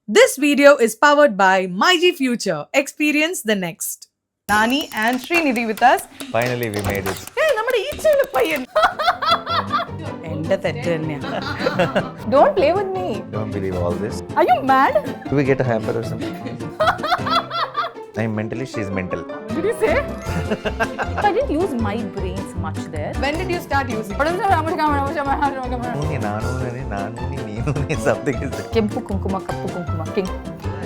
This video is powered by MyG Future. Experience the next. Nani and Srinidhi with us. Finally we made it. Hey, നമ്മുടെ ഈ ചെളു പയ്യൻ. എന്റെ തെറ്റ് തന്നെയാ. Don't play with me. Don't believe all this. Are you mad? Do we get a hamper or something? I'm mentally, she's mental. Did you say? I didn't use my brains much there. When did you start using? Something is there. Kempu kunkuma, kappu kunkuma, king.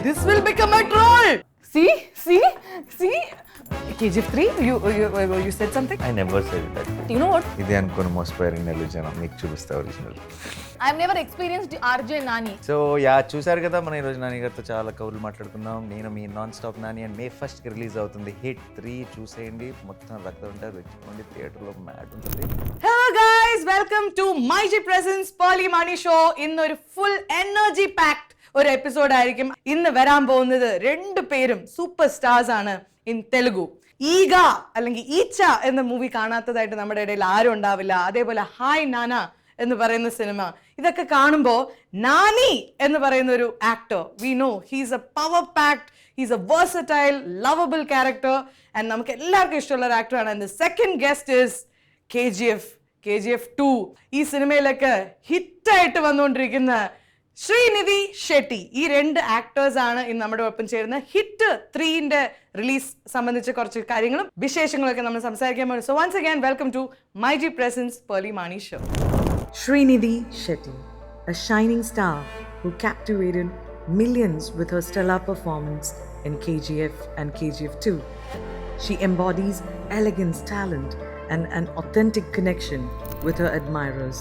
This will become a troll. See? KGF 3, you said something? I never said that. You know what? ఇది అనుకున్న మోసపోయారు illusion మీకు చూపిస్తా original. I've never experienced RJ Nani. So చూసారు కదా మనం ఈరోజు నాని గారితో చాలా కబుర్లు మాట్లాడుకున్నాం. నేను మీ non stop Nani and May 1st release అవుతుంది హిట్ 3 చూసేయండి. మొత్తం రక్తం ఉంటారు రెచ్చిపోండి థియేటర్లో మ్యాడ్ ఉంటుంది. Hello guys, welcome to MyG Presents Pearle Maaney show. ഇന്നൊരു full energy packed ഒരു എപ്പിസോഡ് ആയിരിക്കും. ഇന്ന് വരാൻ പോകുന്നത് രണ്ട് പേരും സൂപ്പർ സ്റ്റാർസ് ആണ് ഇൻ തെലുഗു. ഈഗ അല്ലെങ്കിൽ ഈച്ച എന്ന മൂവി കാണാത്തതായിട്ട് നമ്മുടെ ഇടയിൽ ആരും ഉണ്ടാവില്ല. അതേപോലെ ഹായ് നാന എന്ന് പറയുന്ന സിനിമ ഇതൊക്കെ കാണുമ്പോൾ നാനി എന്ന് പറയുന്ന ഒരു actor we know he's a power packed, he's a versatile lovable character and നമുക്ക് എല്ലാവർക്കും ഇഷ്ടമുള്ള ഒരു ആക്ടറാണ്. And the second guest is KGF 2. ഈ സിനിമയിലൊക്കെ ഹിറ്റായിട്ട് വന്നുകൊണ്ടിരിക്കുന്ന ശ്രീനിധി ഷെട്ടി. ഈ രണ്ട് ആക്ടേഴ്സ് ആണ് ഇന്ന് നമ്മുടെ ഒപ്പം ചേരുന്നത്. ഹിറ്റ് 3ന്റെ റിലീസ് സംബന്ധിച്ച കുറച്ച് കാര്യങ്ങളും വിശേഷങ്ങളൊക്കെ നമ്മൾ സംസാരിക്കാൻ പോകുന്നു. So once again welcome to MyG Presents Pearle Maaney show. Srinidhi Shetty, a shining star who captivated millions with her stellar performance in KGF and KGF 2. She embodies elegance, talent, and an authentic connection with her admirers.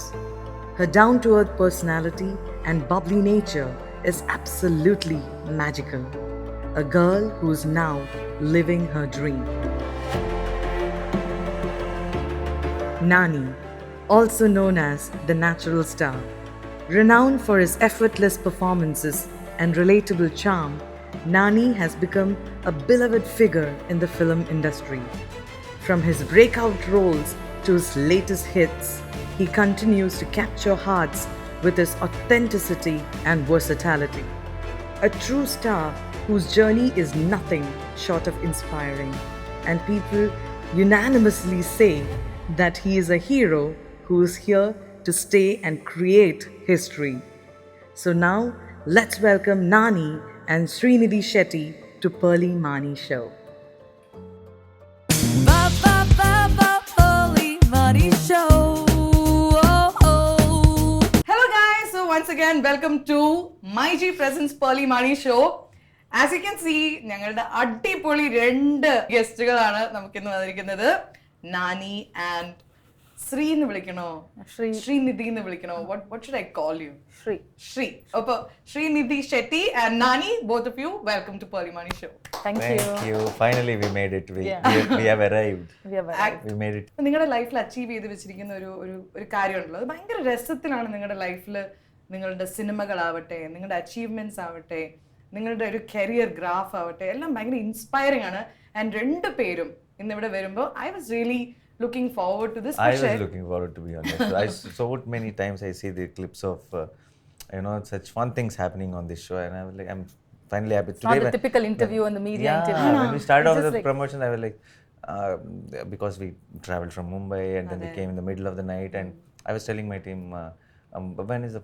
Her down-to-earth personality and bubbly nature is absolutely magical. A girl who is now living her dream. Nani, also known as the natural star, renowned for his effortless performances and relatable charm, Nani has become a beloved figure in the film industry. From his breakout roles to his latest hits, he continues to capture hearts with his authenticity and versatility. A true star whose journey is nothing short of inspiring, and people unanimously say that he is a hero who is here to stay and create history. So now, let's welcome Nani and Srinidhi Shetty to Pearle Maaney show. Hello guys, so once again welcome to MyG Presents Pearle Maaney show. As you can see, ഞങ്ങളുടെ അടിപൊളി രണ്ട് ഗസ്റ്റുകളാണ് നമുക്കിന്ന് വന്നിരിക്കുന്നത്. Nani and Shri എന്ന് വിളിക്കണോ, ശ്രീനിധി എന്ന് വിളിക്കണോ? What should I call you? Shri. അപ്പൊ Srinidhi Shetty and Nani, both of you, welcome to Pearle Maaney show. Thank you. Finally we made it. We have arrived. We made it. നിങ്ങളുടെ ലൈഫിൽ അച്ചീവ് ചെയ്ത് വെച്ചിരിക്കുന്ന ഒരു കാര്യമുണ്ടല്ലോ, അത് ഭയങ്കര രസത്തിലാണ്. നിങ്ങളുടെ ലൈഫിൽ നിങ്ങളുടെ സിനിമകളാവട്ടെ, നിങ്ങളുടെ അച്ചീവ്മെന്റ്സ് ആവട്ടെ, നിങ്ങളുടെ ഒരു കരിയർ ഗ്രാഫ് ആവട്ടെ, എല്ലാം ഭയങ്കര ഇൻസ്പയറിംഗ് ആണ്. ആൻഡ് രണ്ട് പേരും ഇന്നിവിടെ വരുമ്പോൾ I was really looking forward to this. I was looking forward, to be honest. So many times I see the clips of such fun things happening on this show, and I was like, I'm finally happy. It's not a typical interview in the media interview. When we started off the promotion, I was like, because we traveled from Mumbai and then we came in the middle of the night, and I was telling my team, when is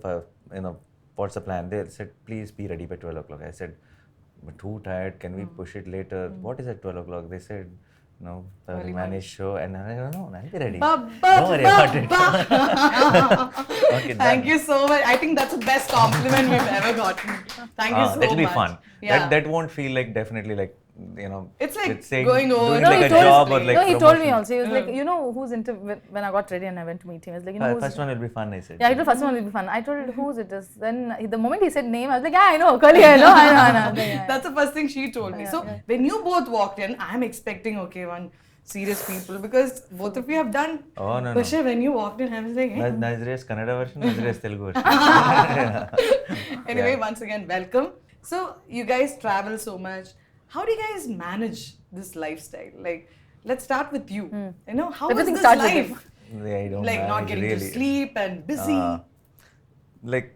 what's the plan? They said, please be ready by 12 o'clock. I said, I'm too tired, can we push it later? What is at 12 o'clock? They said, no, Pearle Maaney show, and I don't know, I'll be ready. Don't worry about it. Okay, thank you so much. I think that's the best compliment we've ever gotten. Thank you so much. That'll be fun. Yeah. That won't feel like, definitely like, it's like saying, going over. doing No, like he a told job us, or like no, he told me promotion. also. He was like, who's when I got ready and I went to meet him, he was like, First one will be fun, I said. Yeah, the first one will be fun. I told him whose it is. Then the moment he said name, I was like, yeah, I know, Kali, I know. That's the first thing she told me. So when you both walked in, I'm expecting one serious people, because both of you have done. Oh no. But when you walked in, I was like, hey. Nazre's Kannada version, Nazre's Telugu version. Anyway, once again, welcome. So you guys travel so much. How do you guys manage this lifestyle? Like, let's start with you. How Everything is this starts with life? I don't Like not getting really. to sleep and busy. Like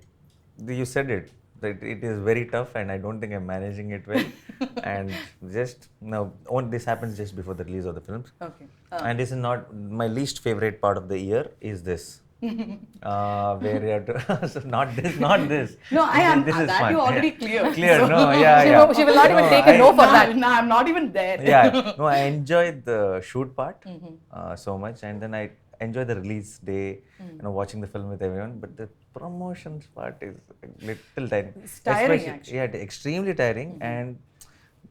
you said it. that it is very tough, and I don't think I'm managing it well. And just now, this happens just before the release of the films. Okay. And this is not my least favorite part of the year. Is this? Where you have to so not this. No, I am. This is That fun. you already cleared. Clear. So- No, yeah. She will not even take a no for that. No, I'm not even there. Yeah. No, I enjoyed the shoot part so much, and then I enjoy the release day, watching the film with everyone. But the promotions part is a little tiring. It's tiring, Especially- actually. Yeah, extremely tiring, and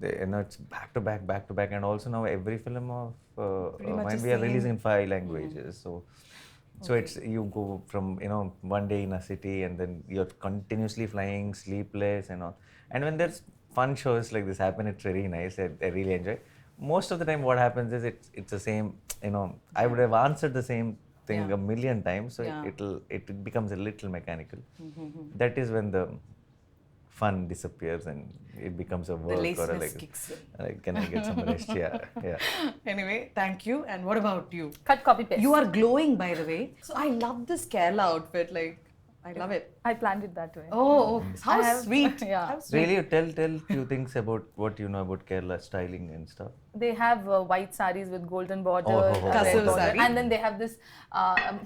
it's back to back, and also now every film of Pretty much mine the we are same. releasing in 5 languages, so it's you go from one day in a city, and then you're continuously flying, sleepless and all. And when there's fun shows like this happen, it's very nice. I really enjoy. Most of the time, what happens is it's the same. I would have answered the same thing Yeah. a million times, so Yeah. it becomes a little mechanical. That is when the fun disappears and it becomes a The work or a laziness like. kicks in. Like, can I get some rest? Yeah. Anyway, thank you. And what about you? Cut, copy, paste. You are glowing, by the way. So I love this Kerala outfit. Like, I love it. I planned it that way. Oh, how I have- sweet. Yeah. How sweet. Really, tell few things about what you know about Kerala styling and stuff. They have white saris with golden border, Oh. red Kasul border, sari. and then they have this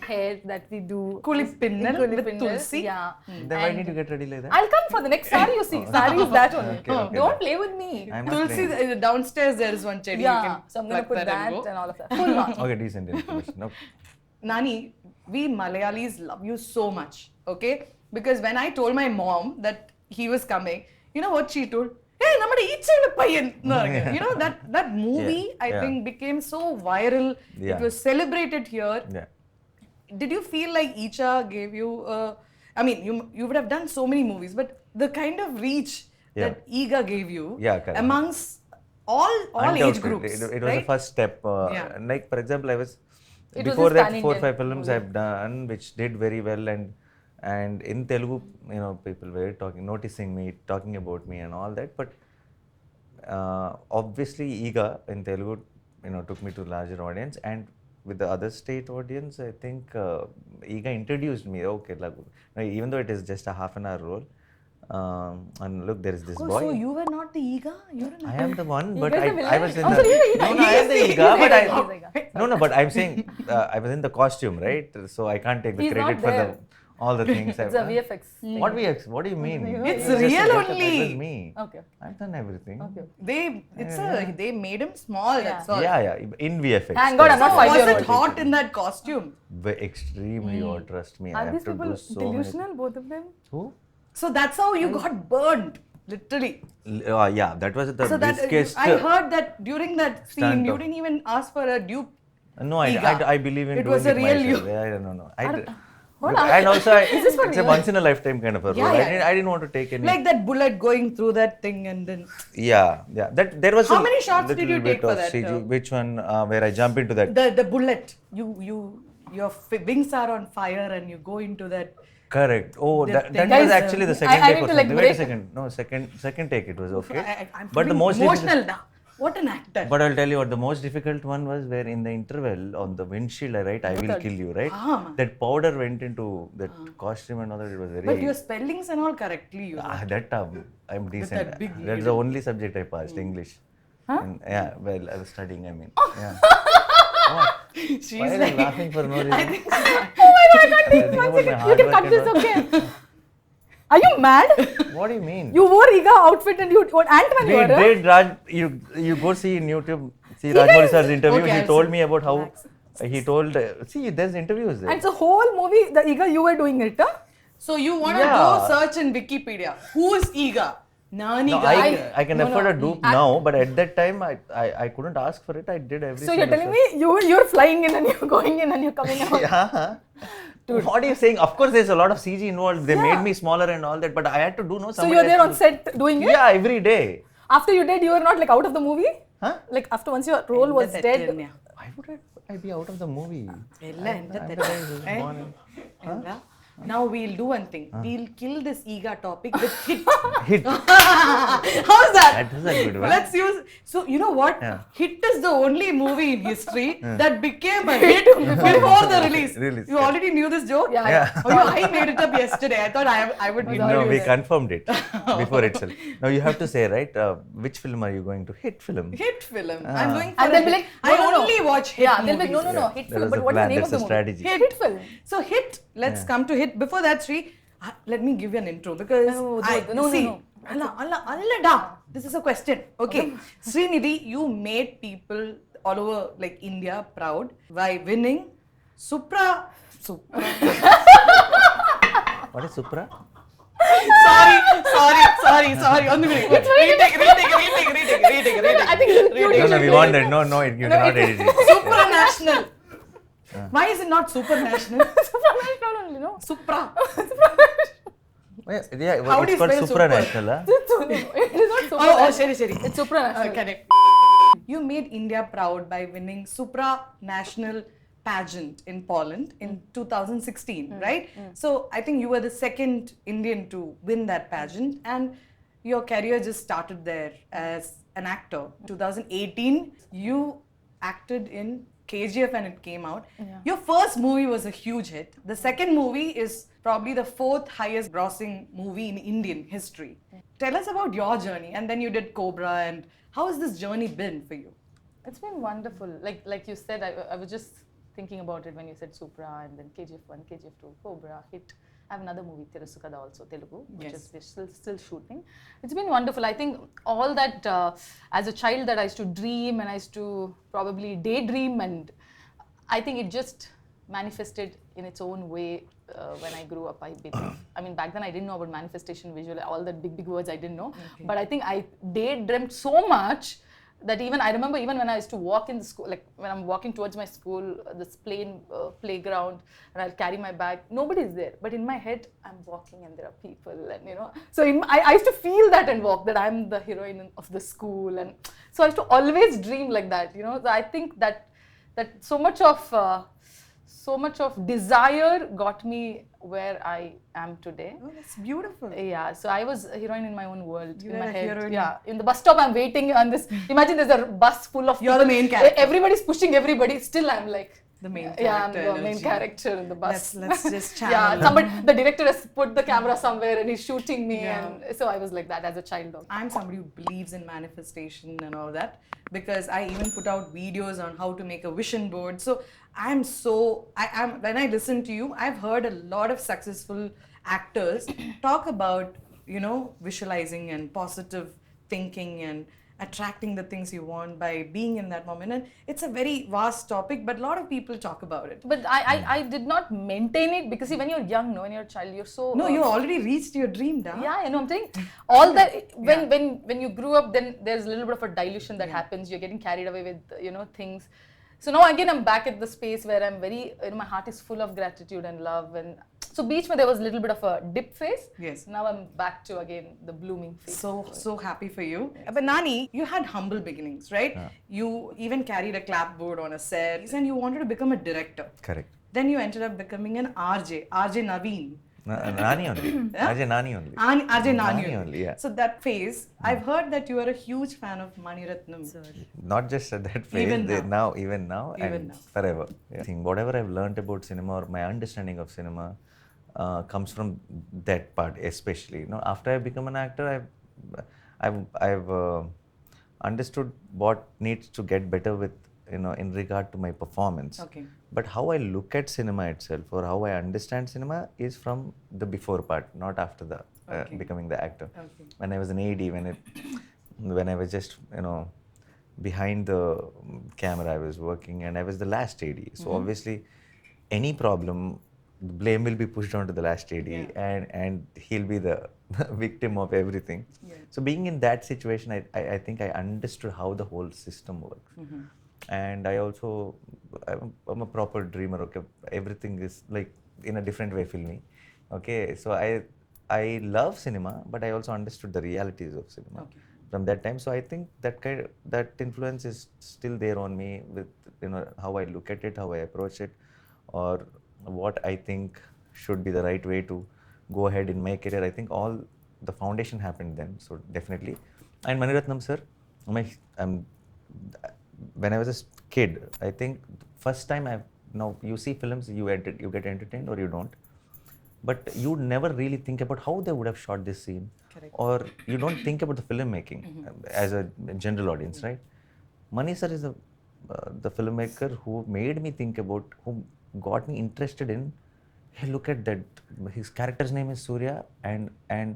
hair that we do. Kulipinnal with Kulipinnal, tulsi. Yeah. Then why need you get ready like that? I'll come for the next sari. You see, sari is that only. Okay, Don't play with me. I'm not Tulsi, playing. downstairs there is one cherry. You Yeah. can So I'm gonna pluck put that and go. and all of that. Full on. Okay, decent information. No. Nani, we Malayalis love you so much, okay? Because when I told my mom that he was coming, you know what she told? Hey, nammade Ichchayila payyan. That movie, I think, became so viral. Yeah. It was celebrated here. Yeah. Did you feel like Icha gave you, I mean, you would have done so many movies, but the kind of reach that Iga gave you Yeah, correct. amongst all age Undoubtedly, groups, It was right? the first step. Yeah. Like, for example, I was It was before his that 4 or pan-Indian 5 films I've done which did very well, and in Telugu, people were noticing me, talking about me and all that. But obviously, Iga in Telugu, took me to larger audience, and with the other state audience, I think Iga introduced me. Okay, even though it is just a half an hour role, and look, there is this Oh, boy. so you were not the Iga? You were I am the one, but guys are I was in villains. the. Oh, so No, I am the Iga, but He's the Iga. No, but I'm saying I was in the costume, right? So I can't take the He's credit not for there. all the things I've It's a done. VFX. What VFX? What do you mean? It's just a real get-up. only. It was me. Okay. I've done everything. Okay. They made him small. That's all. Yeah. In VFX. Thank God I'm So not was 5-year-old. it hot in that costume? Extremely hot, trust me. I Are have these to people do so many. delusional, both of them? Who? So that's how you got burned, literally. Yeah, that was the So that biggest. I heard that during that scene, Stunt you of- didn't even ask for a dupe. No, Iga. I believe in It doing was a it real myself. you. Yeah, no. Hold on. And also, this for it's a real? once in a lifetime kind of a role. Yeah. I didn't want to take any. Like that bullet going through that thing and then. Yeah. That there was. How a many shots did little you bit take for of that, CG. Which one? Where I jump into that. The bullet. Your wings are on fire and you go into that. Correct. Oh, that Guys, was actually the second I take. need Or to, like, something. Wait a break. second. No, second take. It was okay. I'm But the feeling most emotional now. What an actor. But I'll tell you what the most difficult one was, where in the interval on the windshield I write, "I will kill you," right? That powder went into that costume and all that. It was very. But your spellings and all correctly. That I'm decent. that big That's the only subject I passed, English. And, yeah, well, I was studying. I mean, yeah. What? She's Why are you like. laughing for no reason? Oh my God, I can't take Think one about my second. hard You can work cut and this, all. okay? Are you mad? What do you mean? You wore Iga outfit and you what Antony We wore? did Raj. You go see in YouTube. See Rajmouli sir's interview. Okay, He I'll told see. me about how he told. See, there's interviews there. And it's a whole movie, the Iga you were doing it, huh? So you want to Yeah. go search in Wikipedia. Who is Iga? Nani No, guy. I can afford a dupe now, but at that time I couldn't ask for it. I did everything. So you're telling me you're flying in and you're going in and you're coming out. Yeah. What are you saying? Of course, there's a lot of CG involved. They made me smaller and all that, but I had to do no. So you're there on set doing it? Yeah, every day. After you did, you were not like out of the movie? Huh? Like after once your role was dead. Why would I be out of the movie? Ella, enta I'm the tetta. guy who's born in- Ella. Now we'll do one thing. We'll kill this ega topic with hit. Hit. How's that? That is a good one. Let's use. So you know what? Yeah. Hit is the only movie in history that became a hit before the release. You already knew this joke? Yeah. Oh, I made it up yesterday. I thought I would. No, we confirmed it before itself. Now you have to say, right, which film are you going to? Hit film. Hit film. I'm going for And they'll be like, I only watch hit Yeah, they'll be movies. like, no, hit That film. was But the what's the plan, name that's of the the movie? strategy. Hit film. So hit. Let's come to hit. Before that, Sri, let me give you an intro because No. Allah, this is a question. Okay, Srinidhi, you made people all over like India proud by winning Supra. What is Supra? Sorry. On the minute. Retake. I think it's cute. No, we want that. No, you cannot edit it. Supranational. Why is it not supranational? Supranational only, no? Supra. Yeah, How do it's you called spell supranational. It is not Oh, supranational. sorry. It's supranational. Correct. You made India proud by winning supranational pageant in Poland in 2016, right? So I think you were the second Indian to win that pageant, and your career just started there as an actor. 2018, you acted in KGF and it came out. Your first movie was a huge hit. The second movie is probably the fourth highest grossing movie in Indian history. Tell us about your journey, and then you did Cobra, and how has this journey been for you? It's been wonderful. Like you said, I was just thinking about it when you said Supra and then KGF1, KGF2, Cobra, Hit. I have another movie, Tirasukada, also Telugu, which is we're still shooting. It's been wonderful. I think all that as a child that I used to dream and I used to probably daydream, and I think it just manifested in its own way when I grew up. I mean, back then I didn't know about manifestation, visual, all that big words I didn't know. Okay. But I think I daydreamed so much that even I remember even when I used to walk in the school, like when I'm walking towards my school, this plain playground, and I'll carry my bag, nobody's there. But in my head, I'm walking and there are people, and so I used to feel that and walk, that I'm the heroine of the school, and so I used to always dream like that. So I think that so much of desire got me where I am today. Oh, that's beautiful. Yeah, so I was a heroine in my own world. You in were my a head. heroine. Yeah, in the bus stop I'm waiting on this. Imagine there's a bus full of You're the main character. Everybody's pushing everybody. Still I'm like the main character. Yeah, I'm the main energy. character in the bus. Let's just channel. Yeah, the director has put the camera somewhere and he's shooting me, and so I was like that as a child. I'm somebody who believes in manifestation and all that, because I even put out videos on how to make a vision board. So I'm when I listen to you, I've heard a lot of successful actors talk about, visualizing and positive thinking and attracting the things you want by being in that moment. And it's a very vast topic, but a lot of people talk about it. But I did not maintain it, because see, when you're young, when you're a child, you're so... No, you already reached your dream, da? Yeah, I'm saying all that, when you grew up, then there's a little bit of a dilution that happens. You're getting carried away with, things. So now again, I'm back at the space where I'm very, my heart is full of gratitude and love. And so beach where there was a little bit of a dip phase. Yes. Now I'm back to again the blooming phase. So happy for you. But Nani, you had humble beginnings, right? Yeah. You even carried a clapboard on a set, and you wanted to become a director. Correct. Then you ended up becoming an RJ Naveen. Nani only. RJ Nani only. RJ Nani only, yeah. So that phase, I've heard that you are a huge fan of Mani Ratnam. Not just at that phase, even now, and forever. Yeah. I think whatever I've learned about cinema, or my understanding of cinema, comes from that part, especially. After I become an actor, I've understood what needs to get better with, in regard to my performance. Okay. But how I look at cinema itself, or how I understand cinema, is from the before part, not after the becoming the actor. Okay. When I was an AD, when I was just behind the camera, I was working, and I was the last AD. So obviously, any problem, the blame will be pushed onto the last AD, and he'll be the victim of everything. Yeah. So being in that situation, I think I understood how the whole system works. Mm-hmm. And I'm a proper dreamer. Okay, everything is like in a different way filmy. Okay, so I love cinema, but I also understood the realities of cinema from that time. So I think that influence is still there on me, with how I look at it, how I approach it, or what I think should be the right way to go ahead in my career. I think all the foundation happened then. So definitely. And Maniratnam sir, when I was a kid, I think first time now you see films, you get entertained or you don't. But you never really think about how they would have shot this scene. Correct. Or you don't think about the filmmaking as a general audience, right? Mani sir is the filmmaker who made me think about, who got me interested in, hey, look at that, his character's name is Surya, and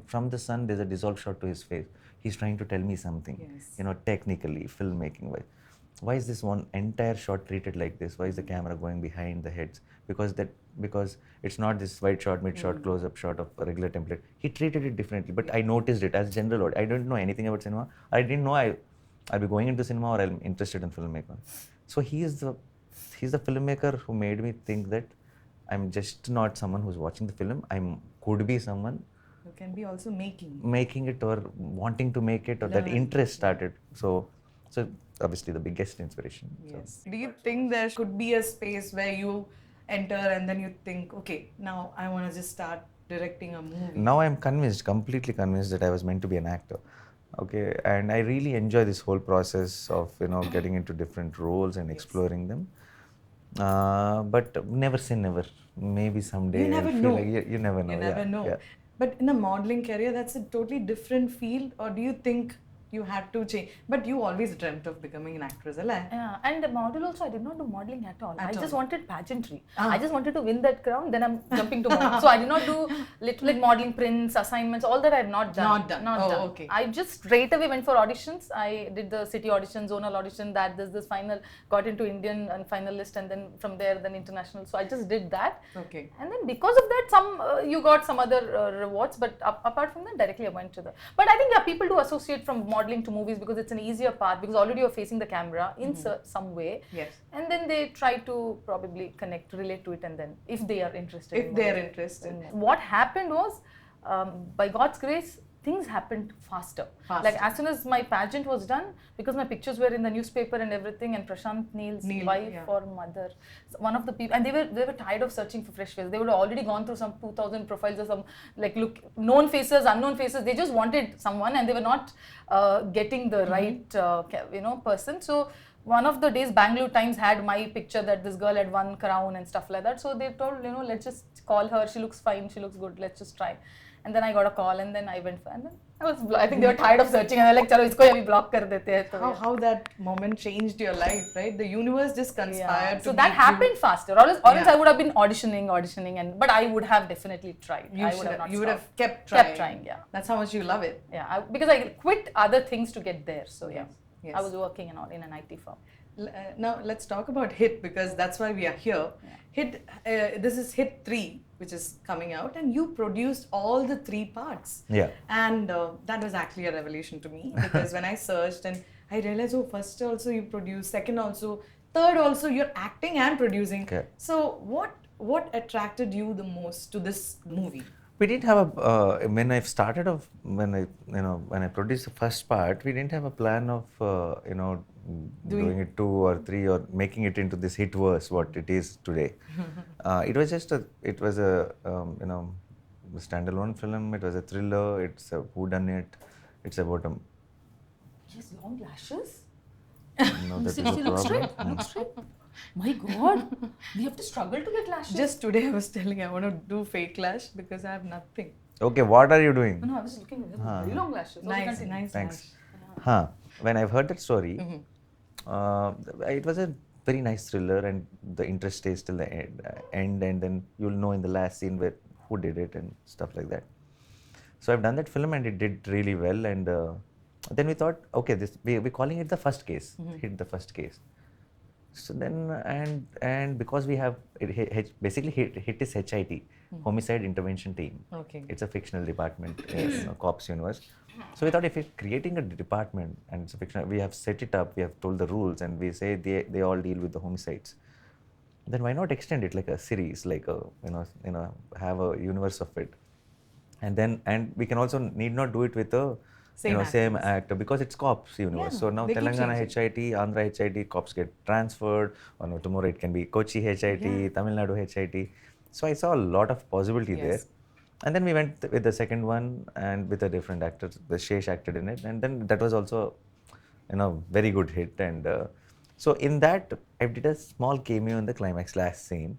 from the sun there's a dissolved shot to his face. He's trying to tell me something, technically, filmmaking wise. Why is this one entire shot treated like this? Why is the camera going behind the heads? Because it's not this wide shot, mid shot, close up shot of a regular template. He treated it differently, but I noticed it as general audience. I don't know anything about cinema. I didn't know I'll be going into cinema or I'm interested in filmmaking. So he's the filmmaker who made me think that I'm just not someone who's watching the film. Could be someone You can be also making it or wanting to make it, or that interest started. So obviously the biggest inspiration. Yes. Do you think there could be a space where you enter and then you think, okay, now I want to just start directing a movie? Now I'm completely convinced that I was meant to be an actor. Okay, and I really enjoy this whole process of getting into different roles and exploring them. But never say never. Maybe someday You never I'll know. feel like you never know. You never know. Yeah. But in a modeling career, that's a totally different field. Or do you think you had to change? But you always dreamt of becoming an actress, right? Yeah, and the model also, I did not do modeling at all. I just wanted pageantry. Ah. I just wanted to win that crown, then I'm jumping to model. So I did not do like modeling prints, assignments, all that I had not done. Not done. Okay. I just straight away went for auditions. I did the city audition, zonal audition, this final, got into Indian and finalist, and then from there, then international. So I just did that. Okay. And then because of that, you got some other rewards, but apart from that, directly I went to the. But I think people do associate from modeling to movies because it's an easier path, because already you're facing the camera in some way. Yes. And then they try to probably relate to it, and then if they are interested. If they are interested. What happened was, by God's grace, things happened faster. Like as soon as my pageant was done, because my pictures were in the newspaper and everything, and Prashant Neil's wife or mother, one of the people, and they were tired of searching for fresh faces. They would have already gone through some 2,000 profiles or some known faces, unknown faces. They just wanted someone, and they were not getting the right person. So one of the days, Bangalore Times had my picture that this girl had won crown and stuff like that. So they told, let's just call her. She looks fine. She looks good. Let's just try. And then I got a call, and then I went for, and then I think they were tired of searching, and they're like, "Chalo, isko abhi block kar dete hai." So, How that moment changed your life, right? The universe just conspired. So to that make happened faster. Or else I would have been auditioning, but I would have definitely tried. You would have kept trying. Kept trying, yeah. That's how much you love it. Yeah, because I quit other things to get there. So yeah, Yes. I was working in an IT firm. Now let's talk about Hit, because that's why we are here. Hit, this is Hit 3, which is coming out, and you produced all the 3 parts. Yeah. And that was actually a revelation to me, because when I searched and I realized, oh, first also you produced, second also, third also, you're acting and producing. Okay. So what attracted you the most to this movie? We didn't have when I started off, when I produced the first part, we didn't have a plan of, doing it 2 or 3 or making it into this hit verse, what it is today. It was just a standalone film. It was a thriller. It's a whodunit. It's about a. She has long lashes. No, that is She a looks problem. straight. Looks straight. My God, we have to struggle to get lashes. Just today I was telling I want to do fake lash because I have nothing. Okay, what are you doing? No, I was looking at very long lashes. Okay, Nice, continue. nice Thanks. lash. When I've heard that story, it was a very nice thriller, and the interest stays till the end, and then you'll know in the last scene who did it and stuff like that. So I've done that film, and it did really well, and then we thought, okay, we're calling it the first case, Hit the first case. So then, and because we have, basically HIT is HIT, Homicide Intervention Team. Okay. It's a fictional department in Cops Universe. So we thought, if we're creating a department and it's a fictional, we have set it up, we have told the rules, and we say they all deal with the homicides. Then why not extend it like a series, like a have a universe of it, and we can also need not do it with a same actor, because it's Cops Universe. Yeah, so now they keep Telangana changing. HIT, Andhra HIT, Cops get transferred, or no, tomorrow it can be Kochi HIT, Tamil Nadu HIT. So I saw a lot of possibility Yes. there. And then we went with the second one and with a different actor. The Shesh acted in it, and then that was also, very good hit. And so in that, I did a small cameo in the climax last scene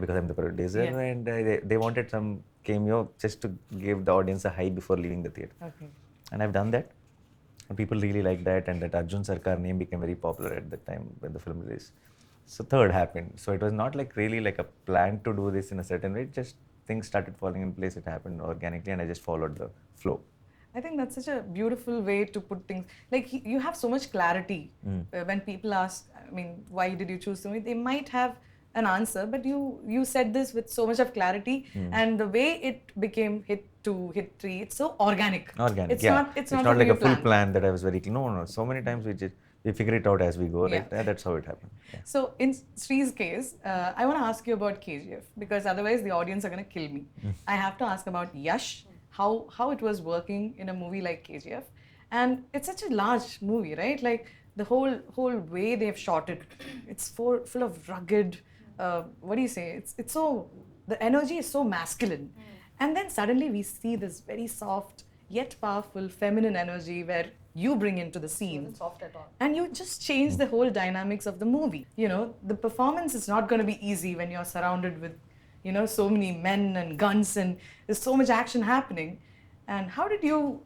because I'm the producer, Yeah. and they wanted some cameo just to give the audience a high before leaving the theatre. Okay. And I've done that. And people really liked that, and that Arjun Sarkar name became very popular at the time when the film released. So third happened. So it was not really like a plan to do this in a certain way. Just things started falling in place. It happened organically, and I just followed the flow. I think that's such a beautiful way to put things. Like you have so much clarity when people ask, I mean, why did you choose something? They might have an answer, but you said this with so much of clarity, and the way it became hit 2, hit 3, it's so organic. Organic, It's yeah. not. It's not like something a you full planned. plan that I was very clear. No. So many times we figure it out as we go. Yeah. Right? That's how it happened. Yeah. So in Sri's case, I want to ask you about KGF because otherwise the audience are going to kill me. I have to ask about Yash, how it was working in a movie like KGF, and it's such a large movie, right? Like the whole way they've shot it, it's full of rugged. What do you say? It's so, the energy is so masculine, and then suddenly we see this very soft yet powerful feminine energy where you bring into the scene. Wasn't soft at all. And you just change the whole dynamics of the movie. The performance is not going to be easy when you're surrounded with, so many men and guns and there's so much action happening. And how did you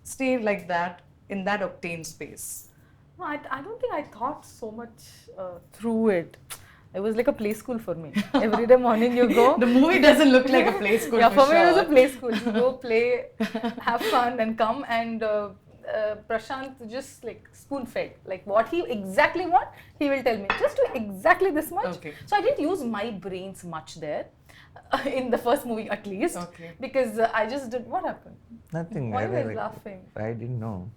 stay like that in that octane space? No, I don't think I thought so much through it. It was like a play school for me. Every day morning you go. The movie doesn't look like a play school. Yeah, for me sure. it was a play school. You go play, have fun, and come. And Prashant just like spoon fed. Like what he exactly want, he will tell me. Just do exactly this much. Okay. So I didn't use my brains much there. In the first movie at least. Okay. Because I just did. What happened? Nothing. Why I were was you laughing? I didn't know.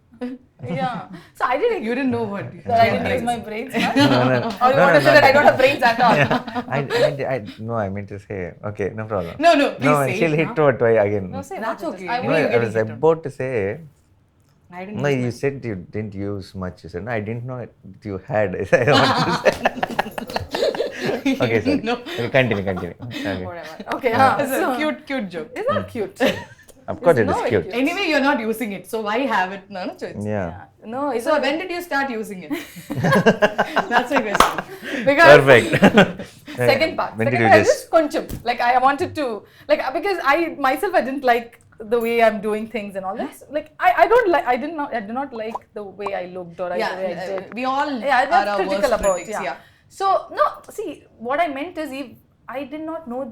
Yeah. So I didn't. You didn't know what. That I didn't use my brains much. No. Or you want to say that I don't have brains at all? I meant to say. Okay, no problem. No, please No, say she'll it hit now. to twice again. No, say That's what it okay. is. I No, No, will. you I was get it. about to say. I didn't No, use you my- said you didn't use much. You said no. I didn't know that you had. I want to say. Okay, sorry. No. Continue. Okay. Whatever. Okay, It's a so, cute joke. it's not cute. Of course, it It's is not cute. cute. Anyway, you're not using it, so why have it? No choice. Yeah. No, it's So not when did you start using it? That's my question. because Perfect. second part. When did Second you part, I just? just conchum. Like I wanted to, like because I myself I didn't like the way I'm doing things and all this. Like I do not like the way I looked or the way I did. We all Yeah, are that's our critical worst about critics. yeah. So no, see what I meant is if I did not know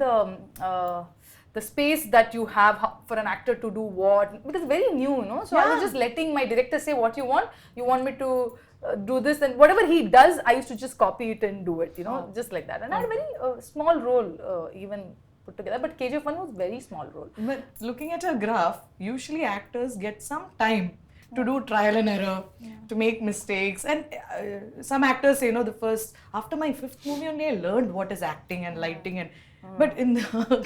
the space that you have for an actor to do what, because it's very new, So I was just letting my director say what you want me to do this, and whatever he does, I used to just copy it and do it, just like that. And I had a very small role even put together, but KGF 1 was very small role. But looking at a graph, usually actors get some time to do trial and error, to make mistakes. And some actors say, after my 5th movie only I learned what is acting and lighting. And but in the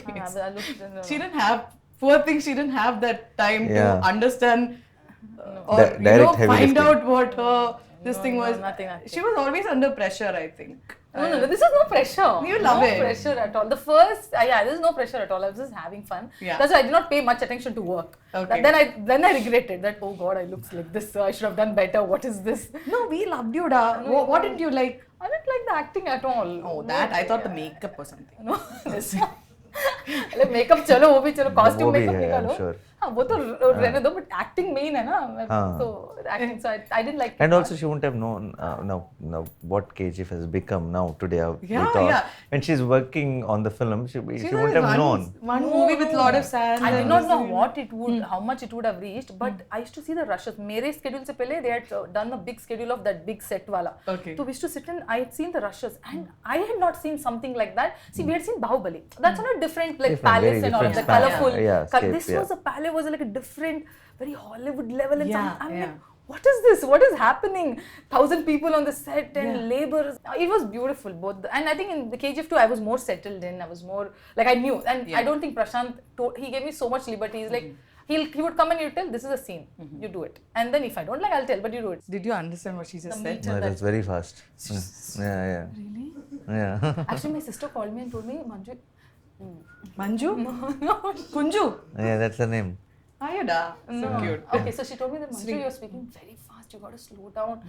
case, I looked, she didn't have, poor thing, she didn't have that time to Yeah. understand or Direct heavy find lifting. out what her this thing no, was. nothing. She was always under pressure, I think. No, this is no pressure. You love no it. pressure at all. The first, this is no pressure at all. I was just having fun. Yeah. That's why I did not pay much attention to work. Okay. Then I regretted that. Oh God, I looks like this. I should have done better. What is this? No, we loved you, da. What did you like? I didn't like the acting at all. Oh, that I thought the makeup or something. No, this. like makeup, चलो वो भी चलो costume वो भी makeup है, I'm निकालो. sure. हाँ वो तो रहने दो, but acting main है ना. हाँ. So acting, so I didn't like. And it also, she wouldn't have known now what KGF has become now today. Yeah, we thought. yeah. When she's working on the film, she She wouldn't have known. One movie with lot of sand. I did and not know this- what it would, how much it would have reached, but I used to see the rushes. मेरे schedule से पहले they had done a big schedule of that big set वाला. Okay. So we used to sit and I had seen the rushes, and I had not seen something like that. See, we had seen Bahubali. That's on a different like Different, palace very and all, the different colorful. style. Yeah, This scape, was a palace, was like a different, very Hollywood level, and Yeah, I'm yeah. like, what is this? What is happening? 1,000 people on the set and laborers. It was beautiful, both. And I think in the KGF 2, I was more settled in. I was more like I knew, and I don't think Prashant. He gave me so much liberty. He's like, he would come and he'd tell, this is a scene, you do it. And then if I don't like, I'll tell, but you do it. Did you understand what she just The said? meter No, that- that's very fast. Yeah. Really? Yeah. Actually, my sister called me and told me, Manju, Manju? Kunju? Yeah, that's the name. Ayada. So cute. Okay, so she told me that Manju, you're speaking very fast. You got to slow down.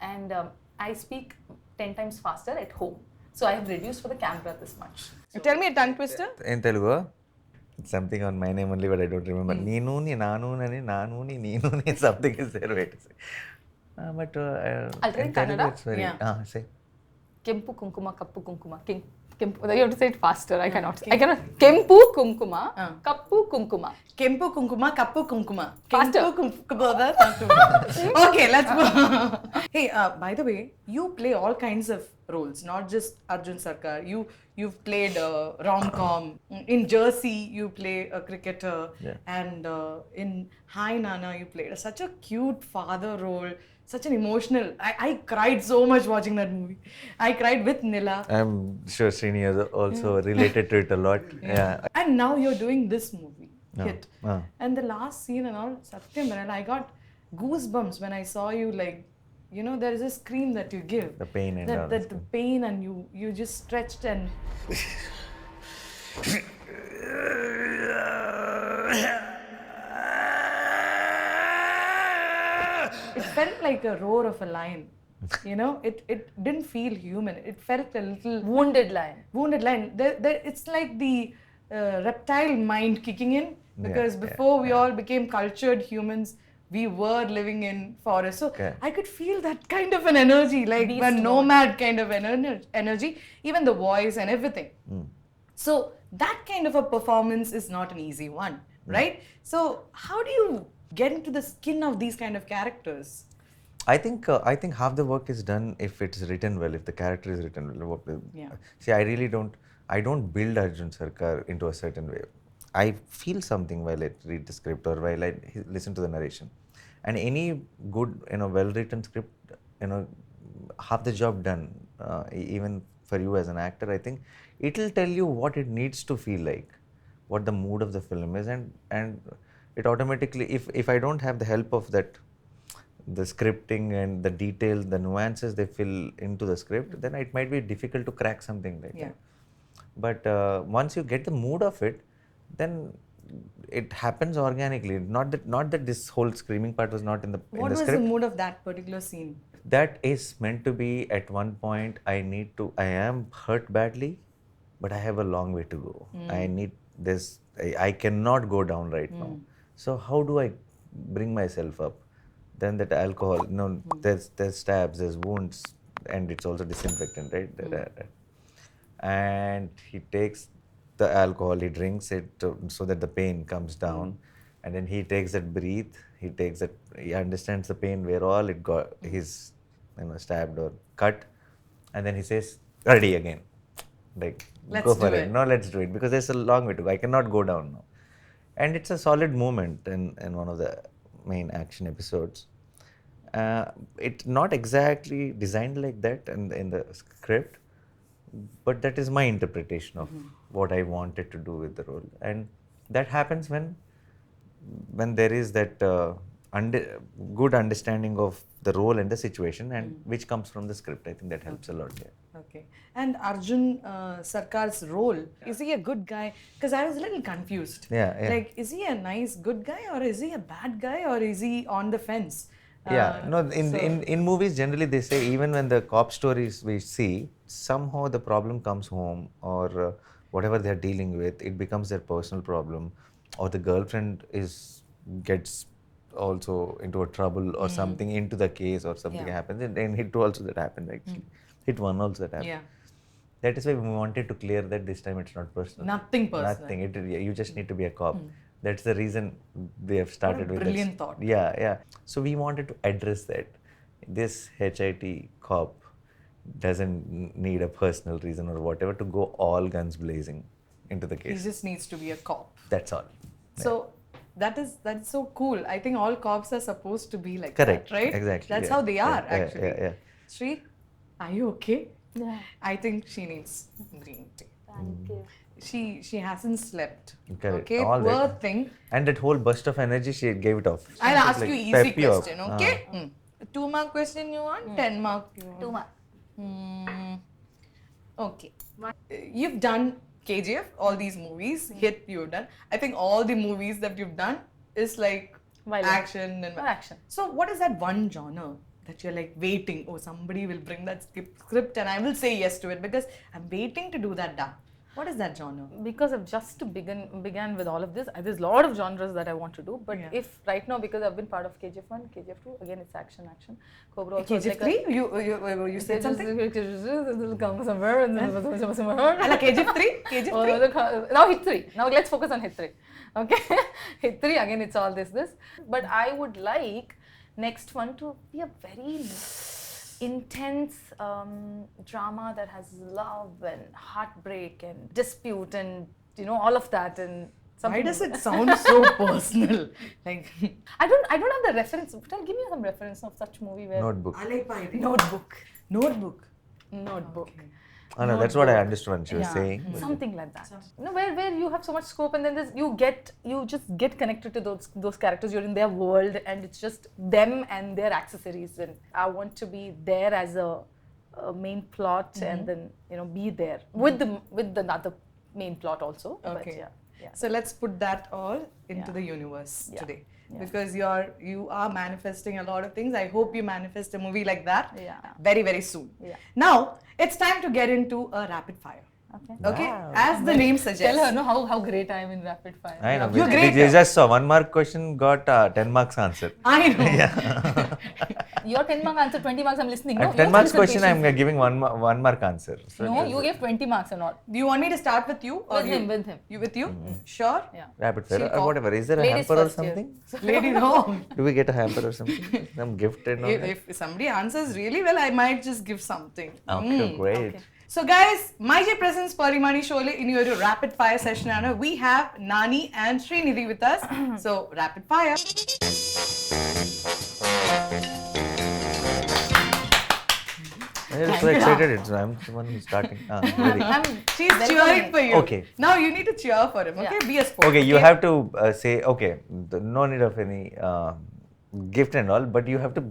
And I speak 10 times faster at home. So I have reduced for the camera this much. Tell me a tongue twister. In Telugu, it's something on my name only, but I don't remember. Neenu ni nanu nani nanu ni neenu ni something is there. Wait. But I'll try in in Telugu Kannada. it's very. Yeah. Say. Kempu kunkuma, kappu kunkuma. Kempu. You have to say it faster. I cannot. Kempu kunkuma, kappu kunkuma. Kempu kunkuma, kappu kunkuma. Faster. Okay, let's go. Hey, by the way, you play all kinds of roles, not just Arjun Sarkar. You've played rom-com. In Jersey, you play a cricketer. Yeah. And in Hi Nana, you played such a cute father role. Such an emotional. I cried so much watching that movie. I cried with Nila. I'm sure Srini has also related to it a lot. Yeah. And now you're doing this movie, Oh. Hit. Oh. And the last scene and all, Satyam, and I got goosebumps when I saw you, like, you know, there is a scream that you give. The pain and all that that the pain, and you just stretched and it felt like a roar of a lion. You know, it didn't feel human. It felt a little Wounded lion. wounded lion. It's like the reptile mind kicking in, because Yeah, before we yeah. all became cultured humans, we were living in forest. So Okay. I could feel that kind of an energy, like Beast a mode. nomad kind of an energy, even the voice and everything. So that kind of a performance is not an easy one, right? So how do you get into the skin of these kind of characters? I think half the work is done if it's written well, if the character is written well. Yeah. See, I don't build Arjun Sarkar into a certain way. I feel something while I read the script or while I listen to the narration. And any good, well-written script, half the job done. Even for you as an actor, I think it'll tell you what it needs to feel like, what the mood of the film is, and it automatically, if I don't have the help of that, the scripting and the details, the nuances they fill into the script, then it might be difficult to crack something like Yeah. that. But once you get the mood of it, then it happens organically. Not that this whole screaming part was not in the What was script. the mood of that particular scene? That is meant to be at one point. I am hurt badly, but I have a long way to go. I need this. I cannot go down right now. So how do I bring myself up? Then that alcohol, there's stabs, there's wounds, and it's also disinfectant, right? And he takes the alcohol, he drinks it so that the pain comes down, and then he takes that breathe, he understands the pain where all it got, he's stabbed or cut, and then he says, ready again, like Let's go do for it. No, let's do it, because there's a long way to go. I cannot go down now. And it's a solid moment in one of the main action episodes. It's not exactly designed like that in the script, but that is my interpretation of what I wanted to do with the role. And that happens when there is that good understanding of the role and the situation, and which comes from the script. I think that helps a lot. Yeah. Okay. And Arjun Sarkar's role, is he a good guy? Because I was a little confused. Yeah. Like, is he a nice good guy, or is he a bad guy, or is he on the fence? Yeah, no, in movies generally they say, even when the cop stories we see, somehow the problem comes home, or whatever they are dealing with, it becomes their personal problem, or the girlfriend gets also into a trouble or something into the case, or something happens. And in Hit 2 also that happened actually. Hit 1 also that happened. Yeah. That is why we wanted to clear that this time it's not personal. Nothing personal. Nothing. You just need to be a cop. That's the reason we have started with brilliant that. thought. Yeah. So we wanted to address that. This HIT cop doesn't need a personal reason or whatever to go all guns blazing into the He case. just needs to be a cop. That's all. So that's so cool. I think all cops are supposed to be like Correct. that, right? Exactly. That's Yeah. how they are, Yeah, actually. yeah. Sri, are you okay? Yeah. I think she needs green tea. Thank you. She hasn't slept. Correct. Okay, All poor that. thing. And that whole burst of energy, she gave it off. I'll Just ask like you easy pep you up. question, okay? 2-mark question you want? 10-mark you want? 2 mark. Okay. You've done KGF, all these movies, hit you've done. I think all the movies that you've done is like Violent. action and Or action. So what is that one genre that you're like waiting? Oh, somebody will bring that script and I will say yes to it because I'm waiting to do that done. What is that genre? Because I've just began with all of this, there's a lot of genres that I want to do. But Yeah. if right now, because I've been part of KGF 1, KGF 2, again it's action. Cobra also KGF 3? You said something? It'll come somewhere and then somewhere. Ala, KGF 3? KGF 3? Now hit 3. Now let's focus on hit 3. Okay, hit 3 again. It's all this. But I would like next one to be a very intense drama that has love and heartbreak and dispute and all of that and Why something. does it sound so personal? Like I don't have the reference. But give me some reference of such movie where Notebook. Notebook. Notebook. Notebook. Oh, no, that's what I understood when she was saying. Something like that. Where you have so much scope and then you just get connected to those characters. You're in their world and it's just them and their accessories. And I want to be there as a main plot and then be there with the other main plot also. Okay. But yeah. So let's put that all into Yeah. the universe Yeah. today. Yeah. Because you are manifesting a lot of things. I hope you manifest a movie like that Yeah. very, very soon. Yeah. Now, it's time to get into a rapid fire. Okay. Okay? Wow. As the name suggests. Tell her how great I am in rapid fire. I know. You're great. You just saw 1 mark question got 10 marks answer. I know. Your 10 mark answer, 20 marks I'm listening. No, 10 you marks listen question, I'm patiently. giving 1 mark answer. So No, you gave 20 marks or not. Do you want me to start with you? Or With you? him, with him. You with you? Sure? Yeah. rapid fire, She'll talk. whatever. Is there a Ladies hamper or first, yes. something? Lady, no. Do we get a hamper or something? Some gift and all that? If somebody answers really well, I might just give something. Okay, great. okay. So guys, MyJ presents Pearle Maaney show in your rapid fire session. We have Nani and Srinidhi with us. So rapid fire. I'm so excited. I'm the one who's starting. Ready. She's Welcome cheering in. for you. Okay. Now you need to cheer for him. Okay, Yeah. be a sport. Okay, you have to say, okay, no need of any gift and all, but you have to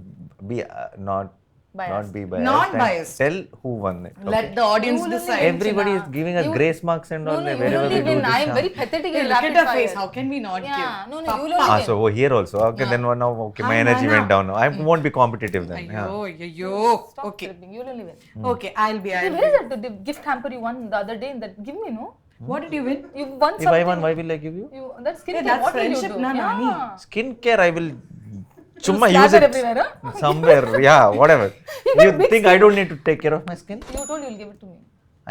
be not Biased. be biased. Non-biased. And tell who won it. Let okay. the audience You will decide. Everybody is giving us You- grace marks and all. No, you wherever only we do win. this. I am very pathetic Hey, in look rapid at her fire. face. How can we not Yeah, give? no, Papa. you will only So here also. Okay, then now okay, my Hi, energy Nana. went down. I won't be competitive then. Yeah. Ayyo. Stop Okay. flipping. You will only win. Okay, I'll be. Hey, where is that the gift hamper you won the other day? That give me, no? What did you win? You won If something. I won, why will I give you? That's skincare. Hey, that's what will you friendship, do? na, Nani. Yeah. Skincare, I will chumma slather use it everywhere, huh? somewhere. Yeah, whatever. got You big think I don't need to take care of my skin? You told you'll give it to me.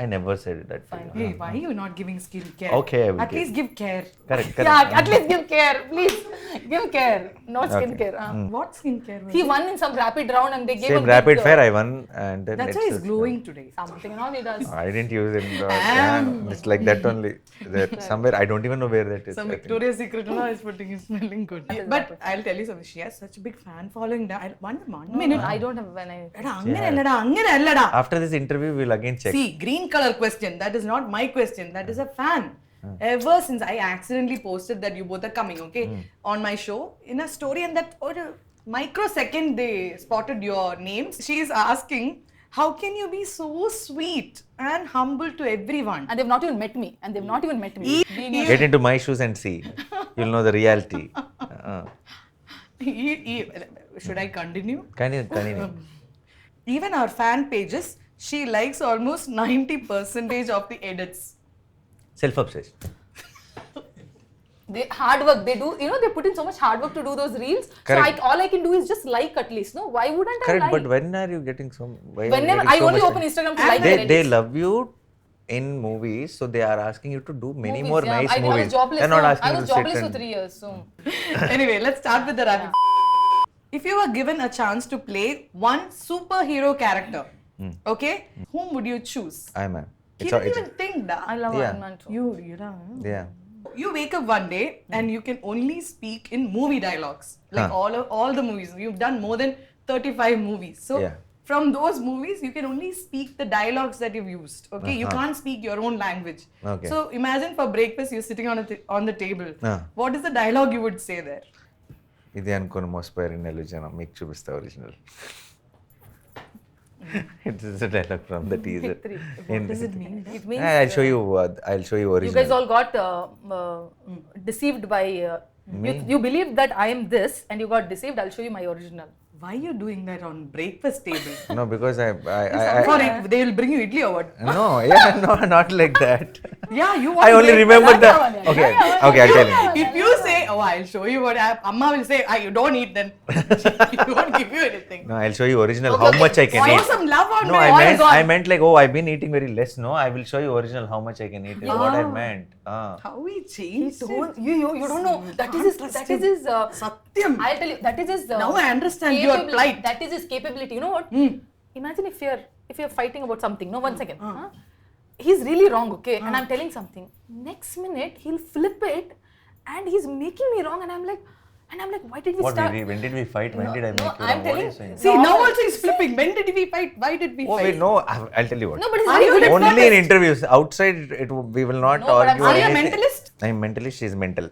I never said it that way. Hey, why are you not giving skincare? Okay, I will At give. least give care. Correct. Yeah, at least give care, please. Give care, not Okay. skincare. What skincare? Was He it? won in some rapid round and they gave Same a rapid big, fire I won, and then That's why he's glowing today. something and all he does. I didn't use it. It's like that only. That somewhere I don't even know where that is. Some I think. Victoria's Secret now is putting his smelling good. But I'll tell you something. She has such a big fan following. One minute. I don't have when I. എടാ, അങ്ങനെയല്ലടാ, അങ്ങനെയല്ലടാ. After this interview, we'll again check. See, green color question. That is not my question. That is a fan. Ever since I accidentally posted that you both are coming, okay, on my show, in a story, and that microsecond they spotted your names. She is asking, how can you be so sweet and humble to everyone? And they've not even met me. And they've not even met me. Being a- Get into my shoes and see. You'll know the reality. Should I continue? Continue. Even our fan pages, she likes almost 90% of the edits. Self-obsessed. They hard work. They do. They put in so much hard work to do those reels. Correct. So all I can do is just like at least. No, why wouldn't I Correct, like? but when are you getting so? Why are you Whenever getting I so only much open time? Instagram to like their They edits. love you in movies, so they are asking you to do many Movies, more yeah. nice I movies. was jobless. They're not no. asking I you was to sit jobless for and 3 years. So Anyway, let's start with the rapid. If you were given a chance to play one superhero character, okay, whom would you choose? I'm a. He didn't even think that. I love Yeah. Iron Man too. You know. Yeah. You wake up one day and you can only speak in movie dialogues, like all the movies. You've done more than 35 movies. So Yeah. from those movies, you can only speak the dialogues that you've used. Okay, you can't speak your own language. Okay. So imagine for breakfast, you're sitting on the table. What is the dialogue you would say there? ఇది అనుకుని మోసపోయారు నెల్లు జనం మీకు చూపిస్తా original It's a dialogue from the teaser. Hit 3. What does it mean? It means I'll show you. I'll show you original. you guys all got deceived by. You believed that I am this, and you got deceived. I'll show you my original. Why are you doing that on breakfast table? No, because I They will bring you idli or what? no, yeah, no, not like that. Yeah, you I want only breakfast. remember the. one, yeah. Okay, okay, I'll tell you. If you say, oh, I'll show you what Amma will say, you don't eat, then he won't give you anything. No, I'll show you original. Okay, How okay. much I can Show eat. some love on No, me. I meant like, oh, I've been eating very less. No, I will show you original how much I can eat. Is what I meant. How we changed it. You don't know. That is his. Satyam. I'll tell you. That is his. Now I understand your plight. That is his capability. You know what? Imagine if you're fighting about something. No, 1 second. Huh? He's really wrong, okay? And I'm telling something. Next minute he'll flip it, and he's making me wrong, and I'm like, why did we What start? when did we fight? When did I make no, you I'm wrong? What are telling- you saying? See, now also he's flipping. When did we fight? Why did we Oh fight? wait, no. I'll tell you what. No, but he's Are very you good at Only in interviews. Outside, we will not No, but argue. Are you a anything. mentalist? I'm mentalist. She's mental.